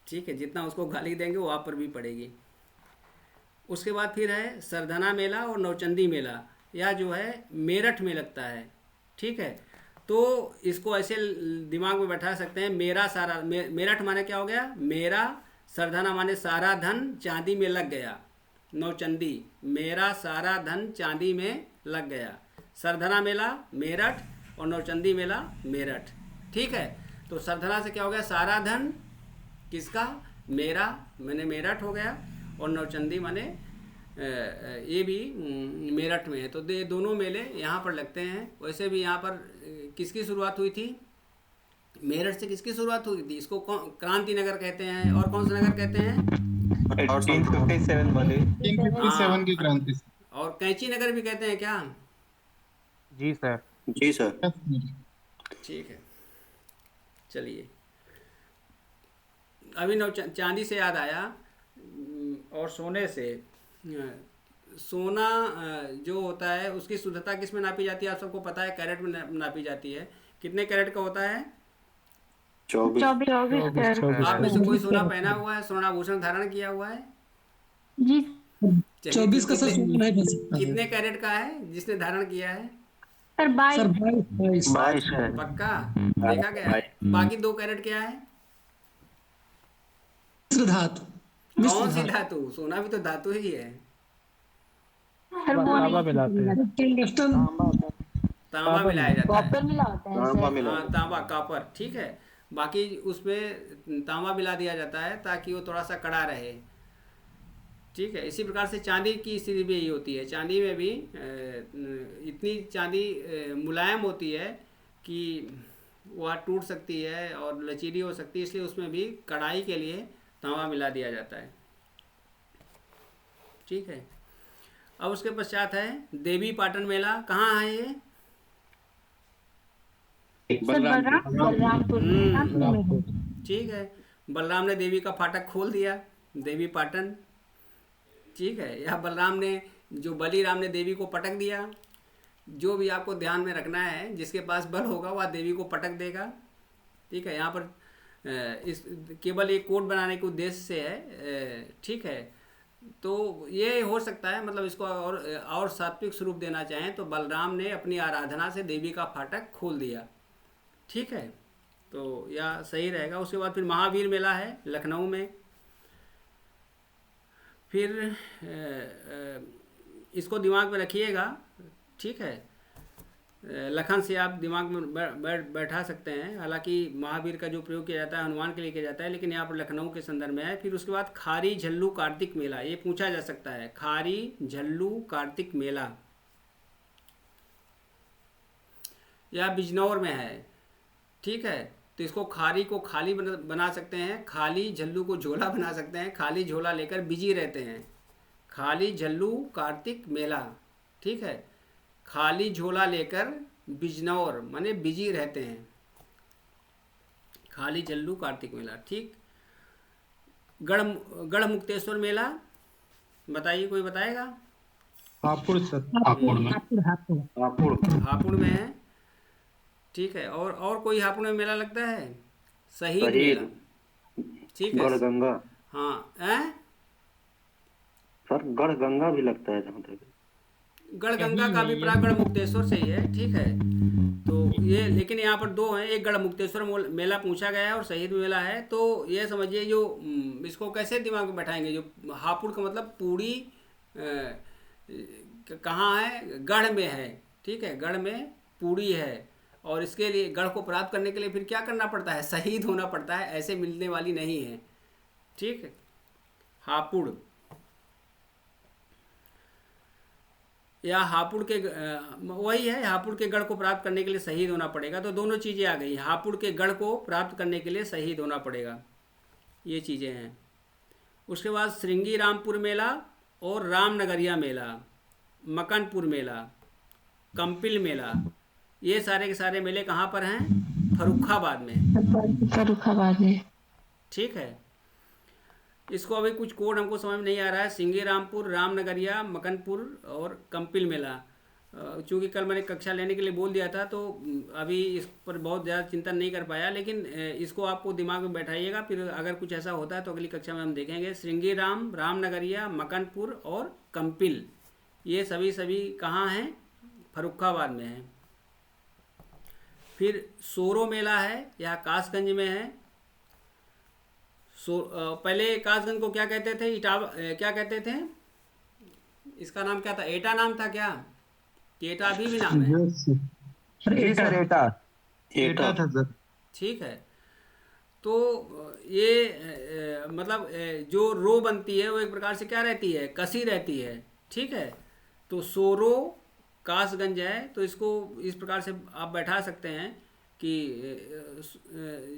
[SPEAKER 1] ठीक है, जितना उसको गाली देंगे वो आप पर भी पड़ेगी। उसके बाद फिर है सरधना मेला और नौचंदी मेला, या जो है मेरठ में लगता है, ठीक है। तो इसको ऐसे दिमाग में बैठा सकते हैं, मेरा सारा मेरठ माने क्या हो गया, मेरा, सरधना माने सारा धन चांदी में लग गया, नौचंदी मेरा सारा धन चांदी में लग गया। सरधना मेला मेरठ और नौचंदी मेला मेरठ, ठीक है। तो सरधना से क्या हो गया, सारा धन किसका, मेरा, मैंने मेरठ हो गया, और नौचंदी माने ये भी मेरठ में है। तो ये दोनों मेले यहाँ पर लगते हैं। वैसे भी यहाँ पर किसकी शुरुआत हुई थी, मेरठ से किसकी शुरुआत हुई थी, इसको क्रांति नगर कहते हैं, और कौन सा नगर कहते हैं,
[SPEAKER 3] 1857 वाले।
[SPEAKER 4] 1857 की क्रांति से।
[SPEAKER 1] और कैंची नगर भी कहते हैं क्या,
[SPEAKER 2] जी सर। जी सर।
[SPEAKER 1] ठीक है। चलिए, अभी चांदी से याद आया, और सोने से, सोना जो होता है उसकी शुद्धता किस में नापी जाती है, आप सबको पता है, कैरेट में नापी जाती है। कितने कैरेट का होता है,
[SPEAKER 6] 24
[SPEAKER 1] आप में से कोई सोना पहना हुआ है, सोना आभूषण धारण किया हुआ है,
[SPEAKER 6] जी
[SPEAKER 9] 24 का सर सोना नहीं बन सकता।
[SPEAKER 1] कितने कैरेट का है जिसने धारण किया है,
[SPEAKER 6] सर 22
[SPEAKER 9] सर 22
[SPEAKER 2] 22 है।
[SPEAKER 1] पक्का देखा गया है। बाकी 2 कैरेट क्या है,
[SPEAKER 9] मिश्र धातु।
[SPEAKER 1] कौन सी धातु, सोना भी तो धातु ही है,
[SPEAKER 6] सर वो नहीं,
[SPEAKER 9] टंगस्टन
[SPEAKER 1] तांबा मिलाया जाता है,
[SPEAKER 6] कॉपर मिला होता है
[SPEAKER 2] तांबा
[SPEAKER 6] सर।
[SPEAKER 2] मिला।
[SPEAKER 1] हाँ तांबा कॉपर, ठीक है। बाकी उसमें तांबा मिला दिया जाता है ताकि वो थोड़ा सा कड़ा रहे, ठीक है। इसी प्रकार से चांदी की स्थिति भी यही होती है। चांदी में भी इतनी चांदी मुलायम होती है कि वह टूट सकती है और लचीली हो सकती है, इसलिए उसमें भी कढ़ाई के लिए तांबा मिला दिया जाता है, ठीक है। अब उसके पश्चात है देवी पाटन मेला, कहाँ है ये,
[SPEAKER 6] सर बलरामपुर में।
[SPEAKER 1] ठीक है। बलराम ने देवी का फाटक खोल दिया, देवी पाटन, ठीक है। या बलराम ने, जो बलिराम ने देवी को पटक दिया। जो भी आपको ध्यान में रखना है, जिसके पास बल होगा वह देवी को पटक देगा, ठीक है। यहाँ पर इस केवल एक कोड बनाने के उद्देश्य से है, ठीक है। तो ये हो सकता है, मतलब इसको और सात्विक स्वरूप देना चाहें तो बलराम ने अपनी आराधना से देवी का फाटक खोल दिया, ठीक है। तो यह सही रहेगा। उसके बाद फिर महावीर मेला है लखनऊ में। फिर इसको दिमाग में रखिएगा, ठीक है। लखन से आप दिमाग में बैठा सकते हैं। हालांकि महावीर का जो प्रयोग किया जाता है हनुमान के लिए किया जाता है, लेकिन यहाँ पर लखनऊ के संदर्भ में है। फिर उसके बाद खारी झल्लू कार्तिक मेला, ये पूछा जा सकता है, खारी झल्लू कार्तिक मेला, या बिजनौर में है, ठीक है। तो इसको खारी को खाली बना सकते हैं, खाली झल्लू को झोला बना सकते हैं, खाली झोला लेकर बिजी रहते हैं, खाली झल्लू कार्तिक मेला, ठीक है। खाली झोला लेकर बिजनौर माने बिजी रहते हैं, खाली झल्लू कार्तिक मेला, ठीक। गढ़ मुक्तेश्वर मेला बताइए, कोई बताएगा,
[SPEAKER 4] हापुड़ सर।
[SPEAKER 1] हापुड़ में है, ठीक है। और कोई हापुड़ में मेला लगता है, शहीद मेला, ठीक है।
[SPEAKER 2] गढ़गंगा,
[SPEAKER 1] हाँ है
[SPEAKER 2] सर गढ़गंगा भी लगता है जहाँ तक।
[SPEAKER 1] गढ़गंगा का अभिप्राय गढ़ मुक्तेश्वर से ही है, ठीक है। तो ये, लेकिन यहाँ पर 2 हैं, एक गढ़ मुक्तेश्वर मेला पूछा गया है और शहीद मेला है। तो ये समझिए, जो इसको कैसे दिमाग में बैठाएंगे, जो हापुड़ का मतलब पूरी कहाँ है, गढ़ में है, ठीक है। गढ़ में पूरी है, और इसके लिए गढ़ को प्राप्त करने के लिए फिर क्या करना पड़ता है, शहीद होना पड़ता है, ऐसे मिलने वाली नहीं है, ठीक है। हापुड़, या हापुड़ के वही है, हापुड़ के गढ़ को प्राप्त करने के लिए शहीद होना पड़ेगा। तो दोनों चीज़ें आ गई, हापुड़ के गढ़ को प्राप्त करने के लिए शहीद होना पड़ेगा, ये चीज़ें हैं। उसके बाद श्रृंगी रामपुर मेला और रामनगरिया मेला, मकनपुर मेला, कंपिल मेला, ये सारे के सारे मेले कहाँ पर हैं? फर्रुखाबाद में।
[SPEAKER 6] फर्रुखाबाद में।
[SPEAKER 1] ठीक है, इसको अभी कुछ कोड हमको समझ में नहीं आ रहा है। सिंगी रामपुर, रामनगरिया, मकनपुर और कंपिल मेला। चूँकि कल मैंने कक्षा लेने के लिए बोल दिया था तो अभी इस पर बहुत ज़्यादा चिंतन नहीं कर पाया, लेकिन इसको आपको दिमाग में बैठाइएगा, फिर अगर कुछ ऐसा होता है तो अगली कक्षा में हम देखेंगे। श्रृंगी राम, रामनगरिया, मकनपुर और कंपिल, ये सभी कहाँ हैं? फर्रुखाबाद में हैं। फिर सोरो मेला है, यह कासगंज में है। पहले कासगंज को क्या कहते थे? इटावा क्या कहते थे? इसका नाम क्या था? एटा नाम था क्या? एटा अभी भी नाम है?
[SPEAKER 8] जी सर, एटा
[SPEAKER 5] था सर।
[SPEAKER 1] ठीक है, तो ये मतलब जो रो बनती है वो एक प्रकार से क्या रहती है? कसी रहती है। ठीक है, तो सोरो कासगंज है, तो इसको इस प्रकार से आप बैठा सकते हैं कि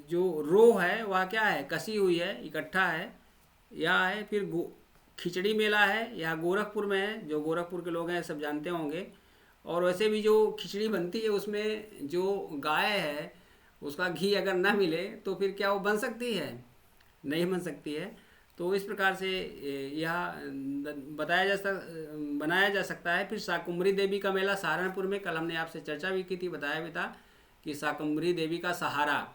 [SPEAKER 1] जो रो है वह क्या है? कसी हुई है, इकट्ठा है, यह है। फिर खिचड़ी मेला है, यह गोरखपुर में है, जो गोरखपुर के लोग हैं सब जानते होंगे। और वैसे भी जो खिचड़ी बनती है उसमें जो गाय है उसका घी अगर ना मिले तो फिर क्या वो बन सकती है? नहीं बन सकती है। तो इस प्रकार से यह बनाया जा सकता है। फिर शाकुम्भरी देवी का मेला सहारनपुर में, कल हमने आपसे चर्चा भी की थी, बताया भी था कि शाकुम्भरी देवी का सहारा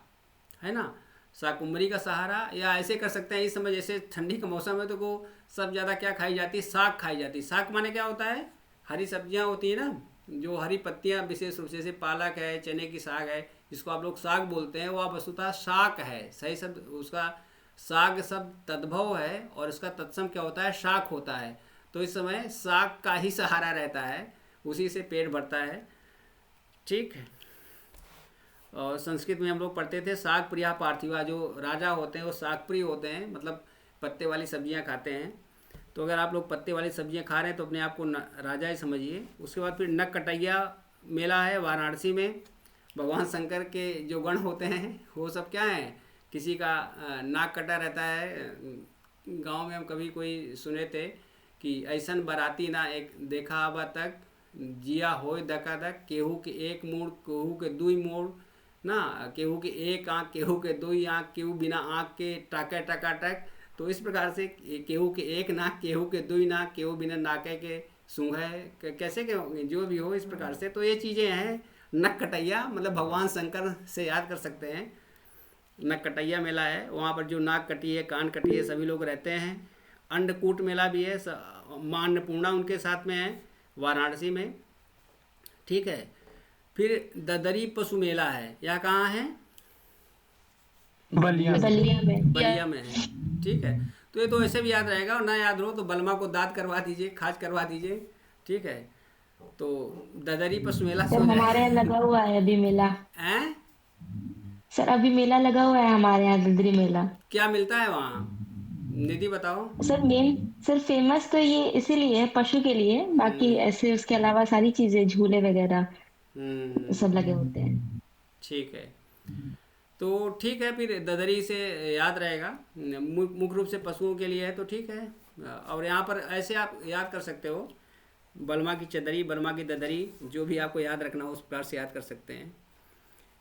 [SPEAKER 1] है ना, शाकुम्भरी का सहारा। या ऐसे कर सकते हैं इस समय, जैसे ठंडी का मौसम है तो को सब ज़्यादा क्या खाई जाती है? साग खाई जाती है। साग माने क्या होता है? हरी सब्जियां होती है ना, जो हरी पत्तियां, विशेष रूप से जैसे पालक है, चने की साग है, जिसको आप लोग साग बोलते हैं, वह वस्तुतः शाक है। सही शब्द उसका साग शब्द तद्भव है और इसका तत्सम क्या होता है? शाक होता है। तो इस समय साग का ही सहारा रहता है, उसी से पेट भरता है। ठीक है, और संस्कृत में हम लोग पढ़ते थे साग प्रिया पार्थिवा, जो राजा होते हैं वो साग प्रिय होते हैं, मतलब पत्ते वाली सब्जियां खाते हैं। तो अगर आप लोग पत्ते वाली सब्जियां खा रहे हैं तो अपने आप को राजा ही समझिए। उसके बाद फिर नक कटैया मेला है वाराणसी में। भगवान शंकर के जो गण होते हैं वो सब क्या हैं? किसी का नाक कटा रहता है। गांव में हम कभी कोई सुने थे कि ऐसन बराती ना एक देखा आबा तक, जिया होय धका धक, केहू के एक मूड़ केहू के दुई मूड़ ना, केहू के एक आँख केहू के दुई आँख, केहू बिना आँख के टाके टकाटक। तो इस प्रकार से केहू के एक नाक केहू के दुई नाक, केहू बिना नाके के सूंघे, कैसे के होंगे, जो भी हो इस प्रकार से। तो ये चीज़ें हैं। नक कटैया मतलब भगवान शंकर से याद कर सकते हैं। नक कटैया मेला है, वहाँ पर जो नाक कटी है, कान कटी है, सभी लोग रहते हैं। अंडकूट मेला भी है, माँ अन्नपूर्णा उनके साथ में है वाराणसी में। ठीक है, फिर ददरी पशु मेला है, यह कहाँ है?
[SPEAKER 6] बलिया में।
[SPEAKER 1] बलिया में है। ठीक है, तो ये तो ऐसे भी याद रहेगा, और ना याद हो तो बलमा को दाद करवा दीजिए, खाज करवा दीजिए। ठीक है, तो ददरी पशु मेला
[SPEAKER 6] सर हमारे यहाँ लगा हुआ है अभी मेला।
[SPEAKER 1] हैं?
[SPEAKER 6] सर अभी मेला लगा हुआ है हमारे यहाँ, ददरी मेला।
[SPEAKER 1] क्या मिलता है वहाँ? निधि बताओ।
[SPEAKER 6] सर फेमस तो ये इसीलिए है, पशु के लिए, बाकी ऐसे उसके अलावा सारी चीजें, झूले वगैरह सब लगे होते हैं।
[SPEAKER 1] ठीक है, तो ठीक है, फिर ददरी से याद रहेगा, मुख्य रूप से पशुओं के लिए है, तो ठीक है। और यहाँ पर ऐसे आप याद कर सकते हो, बलमा की चदरी, बलमा की ददरी, जो भी आपको याद रखना हो उस प्रकार से याद कर सकते हैं।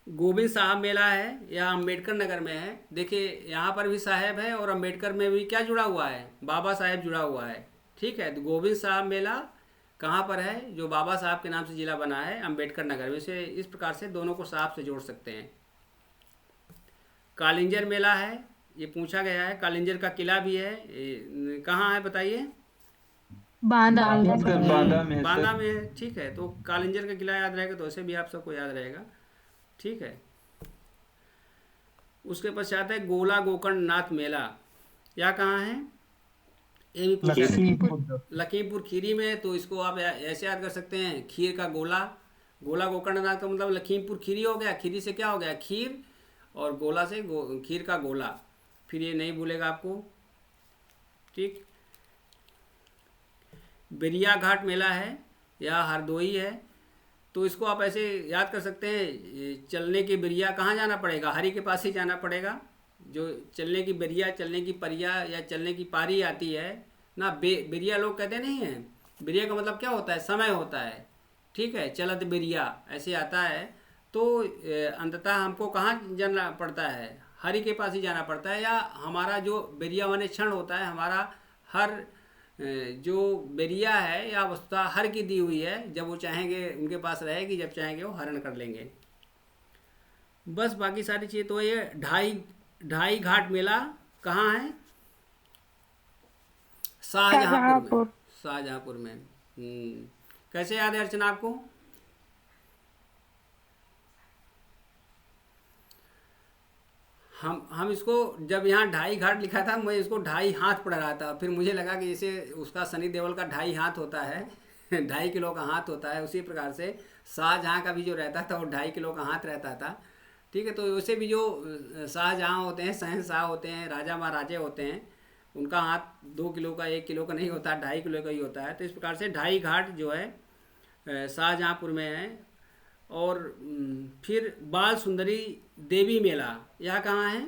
[SPEAKER 1] गोविंद साहब मेला है, यह अम्बेडकर नगर में है। देखिए यहाँ पर भी साहेब है और अम्बेडकर में भी क्या जुड़ा हुआ है? बाबा साहेब जुड़ा हुआ है। ठीक है, तो गोविंद साहब मेला कहाँ पर है? जो बाबा साहब के नाम से जिला बना है, अम्बेडकर नगर में। से इस प्रकार से दोनों को साहब से जोड़ सकते हैं। कालिंजर मेला है, ये पूछा गया है। कालिंजर का किला भी है, कहाँ है बताइए?
[SPEAKER 7] बांदा
[SPEAKER 3] बांदा में है
[SPEAKER 1] बांदा
[SPEAKER 3] सर।
[SPEAKER 1] में है। ठीक है, तो कालिंजर का किला याद रहेगा तो ऐसे भी आप सबको याद रहेगा। ठीक है, उसके पश्चात है गोला गोकर्ण नाथ मेला, या कहाँ है? ये भी पूछा है। लखीमपुर खीरी में। तो इसको आप ऐसे याद कर सकते हैं, खीर का गोला, गोला गोकर्ण नाथ का मतलब लखीमपुर खीरी हो गया। खीरी से क्या हो गया? खीर, और गोला से खीर का गोला, फिर ये नहीं भूलेगा आपको। ठीक, बेरिया घाट मेला है, या हरदोई है। तो इसको आप ऐसे याद कर सकते हैं, ये चलने की बिरिया कहाँ जाना पड़ेगा, हरि के पास ही जाना पड़ेगा। जो चलने की बिरिया, चलने की परिया या चलने की पारी आती है ना, बिरिया लोग कहते नहीं हैं। बिरिया का मतलब क्या होता है, समय होता है, ठीक है, चलत बिरिया ऐसे आता है। तो अंततः हमको कहाँ जाना पड़ता है, हरि के पास ही जाना पड़ता है। या हमारा जो बिरिया माने क्षण होता है, हमारा हर जो बेरिया है या वस्तुतः हर की दी हुई है, जब वो चाहेंगे उनके पास रहेगी, जब चाहेंगे वो हरण कर लेंगे। बस बाकी सारी चीज़ तो ये ढाई घाट मेला कहाँ है, शाहजहाँपुर में। कैसे याद है अर्चना आपको? हम इसको जब यहाँ ढाई घाट लिखा था, मैं इसको ढाई हाथ पढ़ रहा था, फिर मुझे लगा कि जैसे उसका सनी देओल का ढाई हाथ होता है 2.5 किलो का हाथ होता है, उसी प्रकार से शाहजहाँ का भी जो रहता था वो 2.5 किलो का हाथ रहता था, ठीक है। तो वैसे भी जो शाहजहाँ होते हैं, शहंशाह होते हैं, राजा महाराजे होते हैं, उनका हाथ 2 किलो का 1 किलो का नहीं होता, 2.5 किलो का ही होता है। तो इस प्रकार से ढाई घाट जो है शाहजहाँपुर में है। और फिर बाल सुंदरी देवी मेला यह कहाँ है?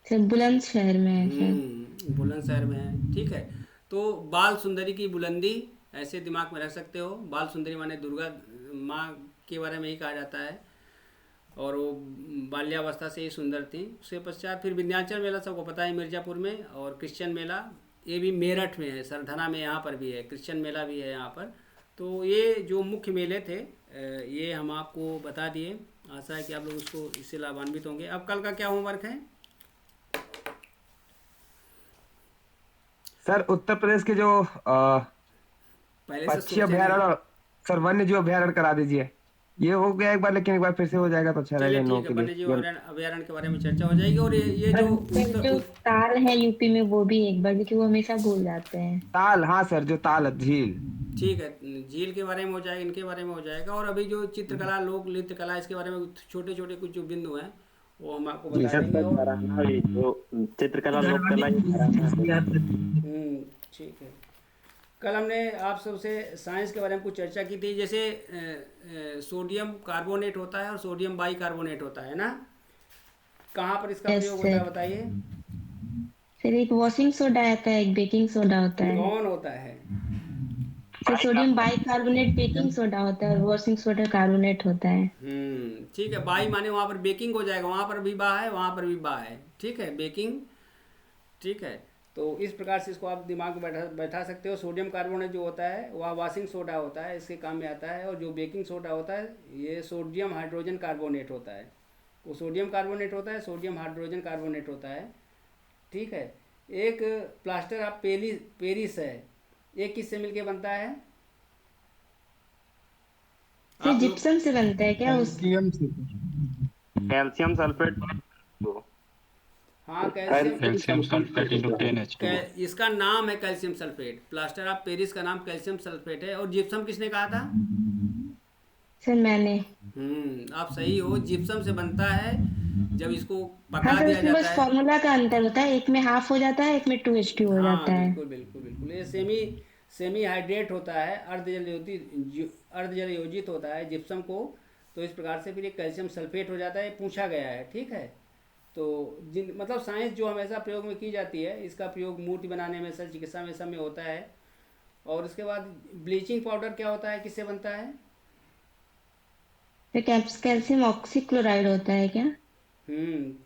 [SPEAKER 6] बुलंदशहर में है।
[SPEAKER 1] बुलंदशहर में है, ठीक है। तो बाल सुंदरी की बुलंदी ऐसे दिमाग में रख सकते हो। बाल सुंदरी माने दुर्गा माँ के बारे में ही कहा जाता है, और वो बाल्यावस्था से ही सुंदर थी। उसके पश्चात फिर विंध्याचल मेला सबको पता है, मिर्ज़ापुर में। और क्रिश्चियन मेला ये भी मेरठ में है, सरधना में, यहाँ पर भी है, क्रिश्चियन मेला भी है यहाँ पर। तो ये जो मुख्य मेले थे ये हम आपको बता दिए। आशा है कि आप लोग उसको इससे लाभान्वित होंगे। अब कल का क्या होमवर्क है?
[SPEAKER 8] सर उत्तर प्रदेश के जो
[SPEAKER 1] पहले से
[SPEAKER 8] पक्षी अभ्यारण्य, सर वन्य जीव अभ्यारण्य करा दीजिए। ये हो गया एक बार, लेकिन एक बार फिर से हो जाएगा तो अच्छा रहेगा।
[SPEAKER 1] चलिए ठीक है, वन्य जीव अभ्यारण्य के बारे में चर्चा हो जाएगी। और ये
[SPEAKER 6] जो ताल है यूपी में वो भी एक बार, क्योंकि वो हमेशा भूल जाते हैं।
[SPEAKER 8] ताल, हाँ सर, जो ताल झील,
[SPEAKER 1] ठीक है, झील के बारे में हो जाएगा, इनके बारे में हो जाएगा। और अभी जो चित्रकला, लोक नृत्य कला, इसके बारे में छोटे छोटे कुछ जो बिंदु हैं वो हम आपको बता देंगे। और
[SPEAKER 2] जो चित्रकला लोक कला,
[SPEAKER 1] ठीक है। कल हमने आप सबसे साइंस के बारे में कुछ चर्चा की थी, जैसे सोडियम कार्बोनेट होता है और सोडियम बाई कार्बोनेट होता है ना, कहाँ पर इसका प्रयोग होता है बताइए?
[SPEAKER 6] फिर एक वॉशिंग सोडा आता है, एक बेकिंग सोडा होता है।
[SPEAKER 1] कौन होता है?
[SPEAKER 6] फिर sodium by carbonate baking soda होता है और वॉशिंग सोडा कार्बोनेट होता है।
[SPEAKER 1] ठीक है। बाई माने वहाँ पर बेकिंग हो जाएगा, वहाँ पर भी बा है, वहाँ पर भी बा है, ठीक है, बेकिंग, ठीक है। तो इस प्रकार से इसको आप दिमाग में बैठा सकते हो। सोडियम कार्बोनेट जो होता है वह वॉशिंग सोडा होता है, इसके काम में आता है। और जो बेकिंग सोडा होता है ये सोडियम हाइड्रोजन कार्बोनेट होता है। वो सोडियम कार्बोनेट होता है, सोडियम हाइड्रोजन कार्बोनेट होता है, ठीक है। एक प्लास्टर ऑफ पेरिस है, ये किससे मिलके बनता है?
[SPEAKER 6] जिप्सम से बनता है क्या?
[SPEAKER 2] Calcium sulphate.
[SPEAKER 1] हाँ, कैल्शियम सल्फेट इंटू 10H2। इसका नाम है calcium sulphate. Plaster of Paris का नाम कैल्शियम सल्फेट है। और जिप्सम किसने कहा था?
[SPEAKER 6] सर मैंने।
[SPEAKER 1] आप सही हो, जिप्सम से बनता है। जब इसको पका
[SPEAKER 6] हाँ,
[SPEAKER 1] दिया जाता है,
[SPEAKER 6] फॉर्मूला का अंतर होता है, एक में हाफ हो जाता है, एक में 2H2 हो जाता है।
[SPEAKER 1] बिल्कुल बिल्कुल बिल्कुल। ये सेमी हाइड्रेट होता है, अर्धजल योजित होता है जिप्सम को। तो इस प्रकार से फिर ये कैल्शियम सल्फेट हो जाता है, पूछा गया है, ठीक है। तो मतलब साइंस जो हमेशा प्रयोग में की जाती है, इसका प्रयोग मूर्ति बनाने में, शस्त्र चिकित्सा में, सब में होता है। और उसके बाद ब्लीचिंग पाउडर क्या होता है, किससे बनता है?
[SPEAKER 6] कैल्शियम ऑक्सीक्लोराइड होता है क्या?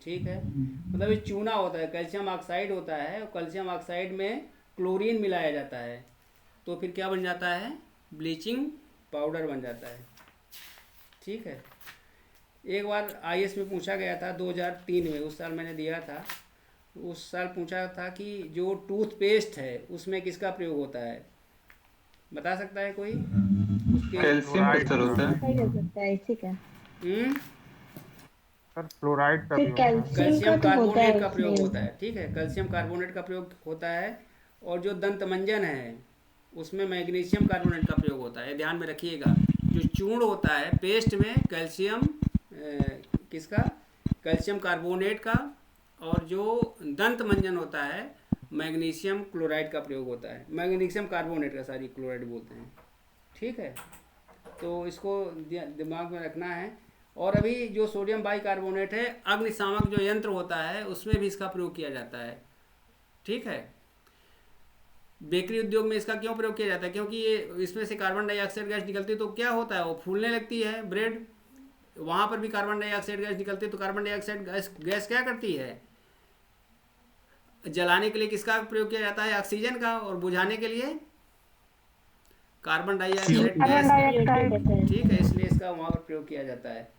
[SPEAKER 1] ठीक है। मतलब ये चूना होता है, कैल्शियम ऑक्साइड होता है, और कैल्शियम ऑक्साइड में क्लोरीन मिलाया जाता है, तो फिर क्या बन जाता है? ब्लीचिंग पाउडर बन जाता है, ठीक है। एक बार IAS में पूछा गया था 2003 में, उस साल मैंने दिया था। उस साल पूछा था कि जो टूथपेस्ट है उसमें किसका प्रयोग होता है, बता सकता है कोई?
[SPEAKER 3] कैल्शियम क्रिस्टल होता है।
[SPEAKER 6] ठीक है।
[SPEAKER 8] सर फ्लोराइड का
[SPEAKER 1] कैल्शियम कार्बोनेट का प्रयोग होता है, ठीक है, कैल्शियम कार्बोनेट का प्रयोग होता है। और जो दंत मंजन है उसमें मैग्नीशियम कार्बोनेट का प्रयोग होता है, ध्यान में रखिएगा। जो चूर्ण होता है पेस्ट में कैल्शियम किसका? कैल्शियम कार्बोनेट का। और जो दंत मंजन होता है मैग्नीशियम क्लोराइड का प्रयोग होता है, मैग्नीशियम कार्बोनेट का, सारी क्लोराइड बोलते हैं, ठीक है। तो इसको दिमाग में रखना है। और अभी जो सोडियम बाइकार्बोनेट है, अग्निशामक जो यंत्र होता है उसमें भी इसका प्रयोग किया जाता है, ठीक है। बेकरी उद्योग में इसका क्यों प्रयोग किया जाता है? क्योंकि ये इसमें से कार्बन डाइऑक्साइड गैस निकलती है, तो क्या होता है, वो फूलने लगती है ब्रेड, वहाँ पर भी कार्बन डाइऑक्साइड गैस निकलती है। तो कार्बन डाइऑक्साइड गैस क्या करती है, जलाने के लिए किसका प्रयोग किया जाता है? ऑक्सीजन का। और बुझाने के लिए कार्बन डाइऑक्साइड गैस, ठीक है। इसलिए इसका वहाँ पर प्रयोग किया जाता है।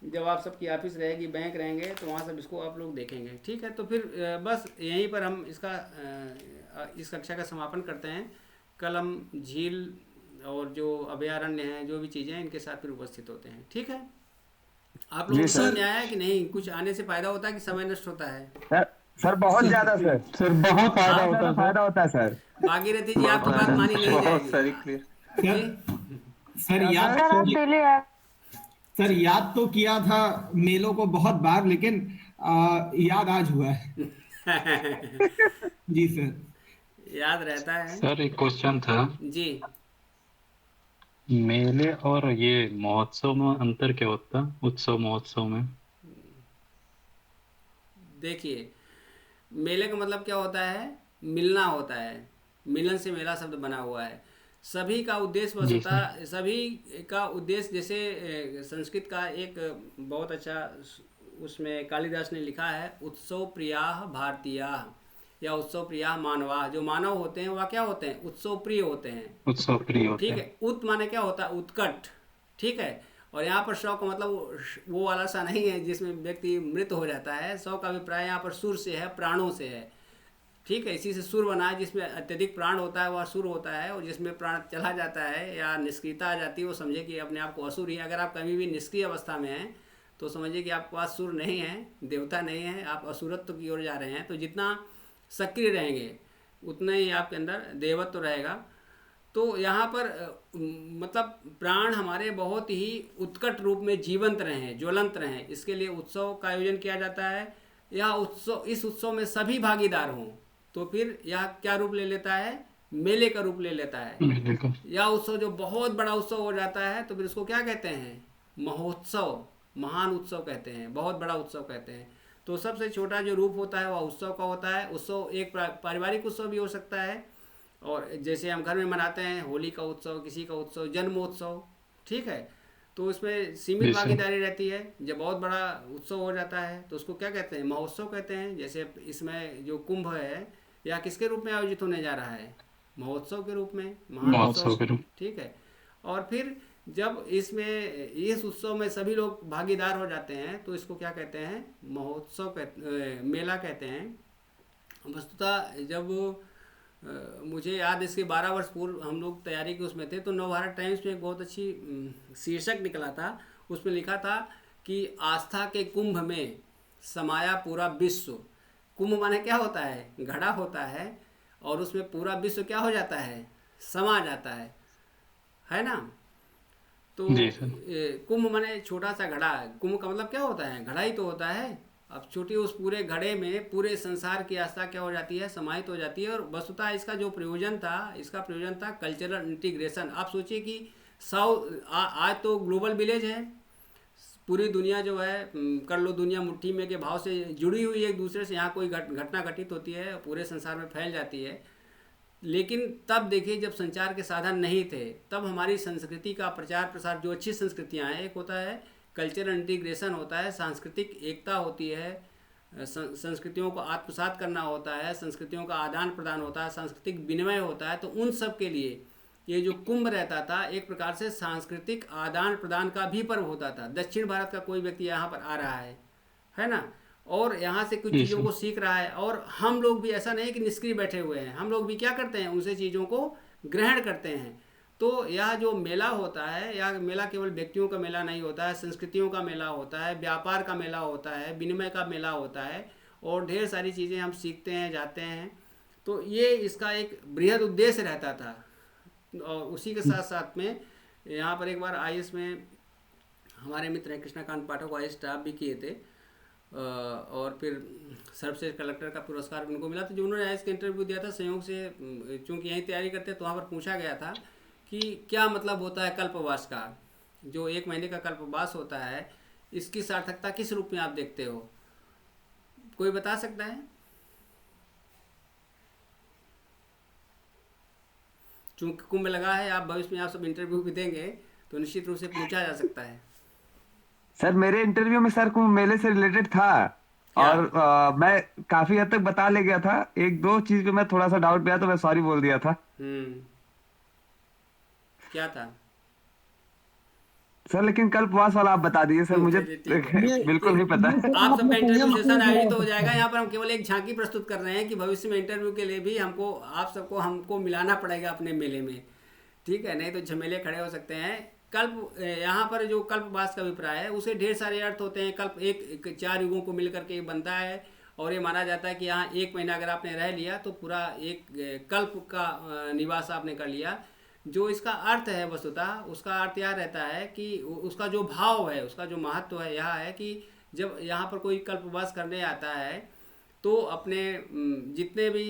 [SPEAKER 1] जब आप सबकी ऑफिस रहेगी, बैंक रहेंगे, तो वहाँ सब इसको आप लोग देखेंगे, ठीक है। तो फिर बस यहीं पर हम इस कक्षा का समापन करते हैं। कल हम झील और जो अभयारण्य हैं, जो भी चीज़ें हैं, इनके साथ फिर उपस्थित होते हैं, ठीक है। आप लोगों को समझ में आया है कि नहीं? कुछ आने से फायदा होता है कि समय नष्ट होता है?
[SPEAKER 8] सर बहुत ज्यादा सर।
[SPEAKER 3] सर बहुत फायदा होता है,
[SPEAKER 8] फायदा होता है सर।
[SPEAKER 1] भागीरथी जी, आपकी बात मानी नहीं
[SPEAKER 3] बहुत
[SPEAKER 1] जाएगी।
[SPEAKER 3] सारी क्लियर।
[SPEAKER 4] सर याद तो किया था मेलों को बहुत बार, लेकिन याद आज हुआ है। जी सर।
[SPEAKER 1] याद रहता है
[SPEAKER 10] सर एक क्वेश्चन था
[SPEAKER 1] जी।
[SPEAKER 10] मेले और ये महोत्सव में अंतर क्या होता है, उत्सव महोत्सव में?
[SPEAKER 1] देखिए, मेले का मतलब क्या होता है? मिलना होता है। मिलन से मेला शब्द बना हुआ है। सभी का उद्देश्य वस्तुतः, सभी का उद्देश्य, जैसे संस्कृत का एक बहुत अच्छा उसमें कालिदास ने लिखा है, उत्सव प्रियाः भारतीयाः, या उत्सव प्रियाः मानवाः। जो मानव होते हैं वह क्या होते हैं? उत्सव प्रिय होते हैं।
[SPEAKER 10] उत्सव प्रिय होते
[SPEAKER 1] ठीक है। उत माने क्या होता है? उत्कट, ठीक है। और यहाँ पर शव का मतलब वो वाला सा नहीं है जिसमें व्यक्ति मृत हो जाता है। शव का अभिप्राय यहाँ पर सुर से है, प्राणों से है, ठीक है। इसी से सुर बना है, जिसमें अत्यधिक प्राण होता है वह सुर होता है, और जिसमें प्राण चला जाता है या निष्क्रियता आ जाती है, वो समझे कि अपने आप को असुर ही है। अगर आप कभी भी निष्क्रिय अवस्था में हैं तो समझिए कि आपके पास सुर नहीं है, देवता नहीं है, आप असुरत्व की ओर जा रहे हैं। तो जितना सक्रिय रहेंगे उतना ही आपके अंदर देवत्व रहेगा। तो यहाँ पर मतलब प्राण हमारे बहुत ही उत्कट रूप में जीवंत रहें, ज्वलंत रहें, इसके लिए उत्सव का आयोजन किया जाता है। यह उत्सव, इस उत्सव में सभी भागीदार हों, तो फिर यह क्या रूप ले लेता है? मेले का रूप ले लेता है। यह उत्सव जो बहुत बड़ा उत्सव हो जाता है तो फिर उसको क्या कहते हैं? महोत्सव, महान उत्सव कहते हैं, बहुत बड़ा उत्सव कहते हैं। तो सबसे छोटा जो रूप होता है वह उत्सव का होता है। उत्सव एक पारिवारिक उत्सव भी हो सकता है, और जैसे हम घर में मनाते हैं होली का उत्सव, किसी का उत्सव, जन्मोत्सव, ठीक है। तो उसमें सीमित भागीदारी रहती है। जब बहुत बड़ा उत्सव हो जाता है तो उसको क्या कहते हैं? महोत्सव कहते हैं। जैसे इसमें जो कुंभ है, यह किसके रूप में आयोजित होने जा रहा है? महोत्सव के रूप में,
[SPEAKER 10] महोत्सव के रूप,
[SPEAKER 1] ठीक है। और फिर जब इसमें, इस उत्सव में सभी लोग भागीदार हो जाते हैं तो इसको क्या कहते हैं? महोत्सव मेला कहते हैं। वस्तुतः जब मुझे याद, इसके 12 वर्ष पूर्व हम लोग तैयारी के उसमें थे, तो नवभारत टाइम्स में एक बहुत अच्छी शीर्षक निकला था। उसमें लिखा था कि आस्था के कुंभ में समाया पूरा विश्व। कुंभ माने क्या होता है? घड़ा होता है, और उसमें पूरा विश्व क्या हो जाता है? समा जाता है ना। तो कुंभ माने छोटा सा घड़ा। कुंभ का मतलब क्या होता है? घड़ा ही तो होता है। अब छोटी उस पूरे घड़े में पूरे संसार की आस्था क्या हो जाती है? समाहित हो जाती है। और वस्तुतः इसका जो प्रयोजन था, इसका प्रयोजन था कल्चरल इंटीग्रेशन। आप सोचिए कि आज तो ग्लोबल विलेज है, पूरी दुनिया जो है, कर लो दुनिया मुट्ठी में के भाव से जुड़ी हुई है एक दूसरे से। यहाँ कोई घटना घटित होती है पूरे संसार में फैल जाती है। लेकिन तब देखिए, जब संचार के साधन नहीं थे, तब हमारी संस्कृति का प्रचार प्रसार, जो अच्छी संस्कृतियाँ हैं, एक होता है कल्चरल इंटीग्रेशन होता है, सांस्कृतिक एकता होती है, संस्कृतियों को आत्मसात करना होता है, संस्कृतियों का आदान प्रदान होता है, सांस्कृतिक विनिमय होता है। तो उन सब के लिए ये जो कुंभ रहता था, एक प्रकार से सांस्कृतिक आदान प्रदान का भी पर्व होता था। दक्षिण भारत का कोई व्यक्ति यहाँ पर आ रहा है ना, और यहाँ से कुछ चीज़ों को सीख रहा है। और हम लोग भी ऐसा नहीं कि निष्क्रिय बैठे हुए हैं, हम लोग भी क्या करते हैं? उनसे चीज़ों को ग्रहण करते हैं। तो यह जो मेला होता है, यह मेला केवल व्यक्तियों का मेला नहीं होता है, संस्कृतियों का मेला होता है, व्यापार का मेला होता है, विनिमय का मेला होता है, और ढेर सारी चीज़ें हम सीखते हैं, जाते हैं। तो ये इसका एक बृहद उद्देश्य रहता था। और उसी के साथ साथ में यहाँ पर एक बार IAS में हमारे मित्र हैं कृष्णाकांत पाठक, IAS स्टाफ भी किए थे। और फिर सर्वश्रेष्ठ कलेक्टर का पुरस्कार भी उनको मिला। तो जो उन्होंने आईएएस का इंटरव्यू दिया था संयोग से, चूँकि यहीं तैयारी करते तो वहाँ पर पूछा गया था कि क्या मतलब होता है कल्पवास का, जो 1 महीने का कल्पवास होता है, इसकी सार्थकता किस रूप में आप देखते हो? कोई बता सकता है? चूँकि कुंभ लगा है, आप भविष्य में आप सब इंटरव्यू भी देंगे तो निश्चित रूप से पूछा जा सकता है।
[SPEAKER 8] सर मेरे इंटरव्यू में सर कुंभ मेले से रिलेटेड था, और मैं काफी हद तक बता ले गया था। 1-2 चीज पे मैं थोड़ा सा डाउट गया तो मैं सॉरी बोल दिया था।
[SPEAKER 1] क्या था
[SPEAKER 8] सर? लेकिन कल्पवास वाला आप बता दीजिए सर, मुझे बिल्कुल नहीं पता है।
[SPEAKER 1] आप सबका इंटरव्यू सेशन आयोजित हो जाएगा। यहाँ पर हम केवल एक झांकी प्रस्तुत कर रहे हैं कि भविष्य में इंटरव्यू के लिए भी हमको मिलाना पड़ेगा अपने मेले में, ठीक है? नहीं तो झमेले खड़े हो सकते हैं। यहाँ पर जो कल्पवास का अभिप्राय है उसे ढेर सारे अर्थ होते हैं। कल्प एक 4 युगों को मिल करके बनता है, और ये माना जाता है कि यहाँ 1 महीना अगर आपने रह लिया तो पूरा एक कल्प का निवास आपने कर लिया। जो इसका अर्थ है वस्तुतः, उसका अर्थ यह रहता है कि उसका जो भाव है, उसका जो महत्व है यह है कि जब यहाँ पर कोई कल्पवास करने आता है तो अपने जितने भी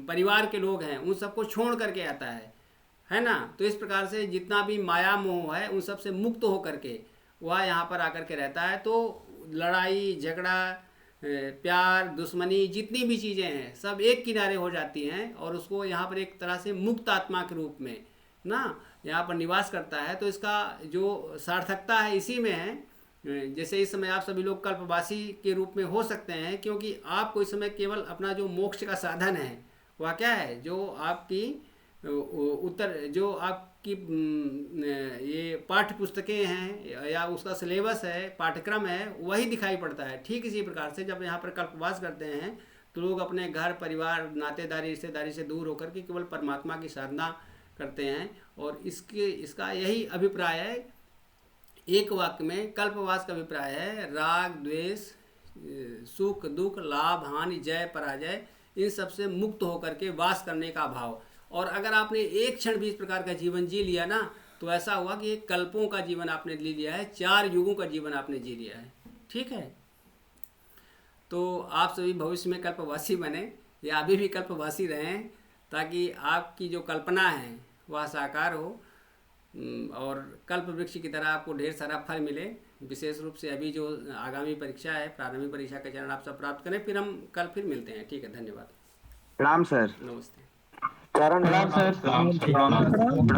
[SPEAKER 1] परिवार के लोग हैं उन सबको छोड़ करके आता है ना? तो इस प्रकार से जितना भी माया मोह है उन सब से मुक्त हो करके वह यहाँ पर आकर के रहता है। तो लड़ाई झगड़ा, प्यार, दुश्मनी, जितनी भी चीज़ें हैं सब एक किनारे हो जाती हैं, और उसको यहाँ पर एक तरह से मुक्त आत्मा के रूप में ना यहाँ पर निवास करता है। तो इसका जो सार्थकता है इसी में है। जैसे इस समय आप सभी लोग कल्पवासी के रूप में हो सकते हैं, क्योंकि आपको इस समय केवल अपना जो मोक्ष का साधन है वह क्या है, जो आपकी जो आपकी ये पाठ्य पुस्तकें हैं या उसका सिलेबस है, पाठ्यक्रम है, वही दिखाई पड़ता है। ठीक इसी प्रकार से जब यहाँ पर कल्पवास करते हैं तो लोग अपने घर परिवार, नातेदारी, रिश्तेदारी से दूर होकर के केवल परमात्मा की साधना करते हैं। और इसका यही अभिप्राय है। एक वाक्य में कल्पवास का अभिप्राय है राग द्वेष, सुख दुख, लाभ हानि, जय पराजय, इन सब से मुक्त होकर के वास करने का भाव। और अगर आपने एक क्षण भी इस प्रकार का जीवन जी लिया ना, तो ऐसा हुआ कि एक कल्पों का जीवन आपने ले लिया है, 4 युगों का जीवन आपने जी लिया है, ठीक है? तो आप सभी भविष्य में कल्पवासी बने या अभी भी कल्पवासी रहें, ताकि आपकी जो कल्पना है वह साकार हो और कल्प वृक्ष की तरह आपको ढेर सारा फल मिले। विशेष रूप से अभी जो आगामी परीक्षा है, प्रारंभिक परीक्षा का चरण आप सब प्राप्त करें। फिर हम कल फिर मिलते हैं, ठीक है? धन्यवाद।
[SPEAKER 8] प्रणाम सर।
[SPEAKER 1] नमस्ते।
[SPEAKER 2] प्रणाम सर।
[SPEAKER 10] प्रणाम।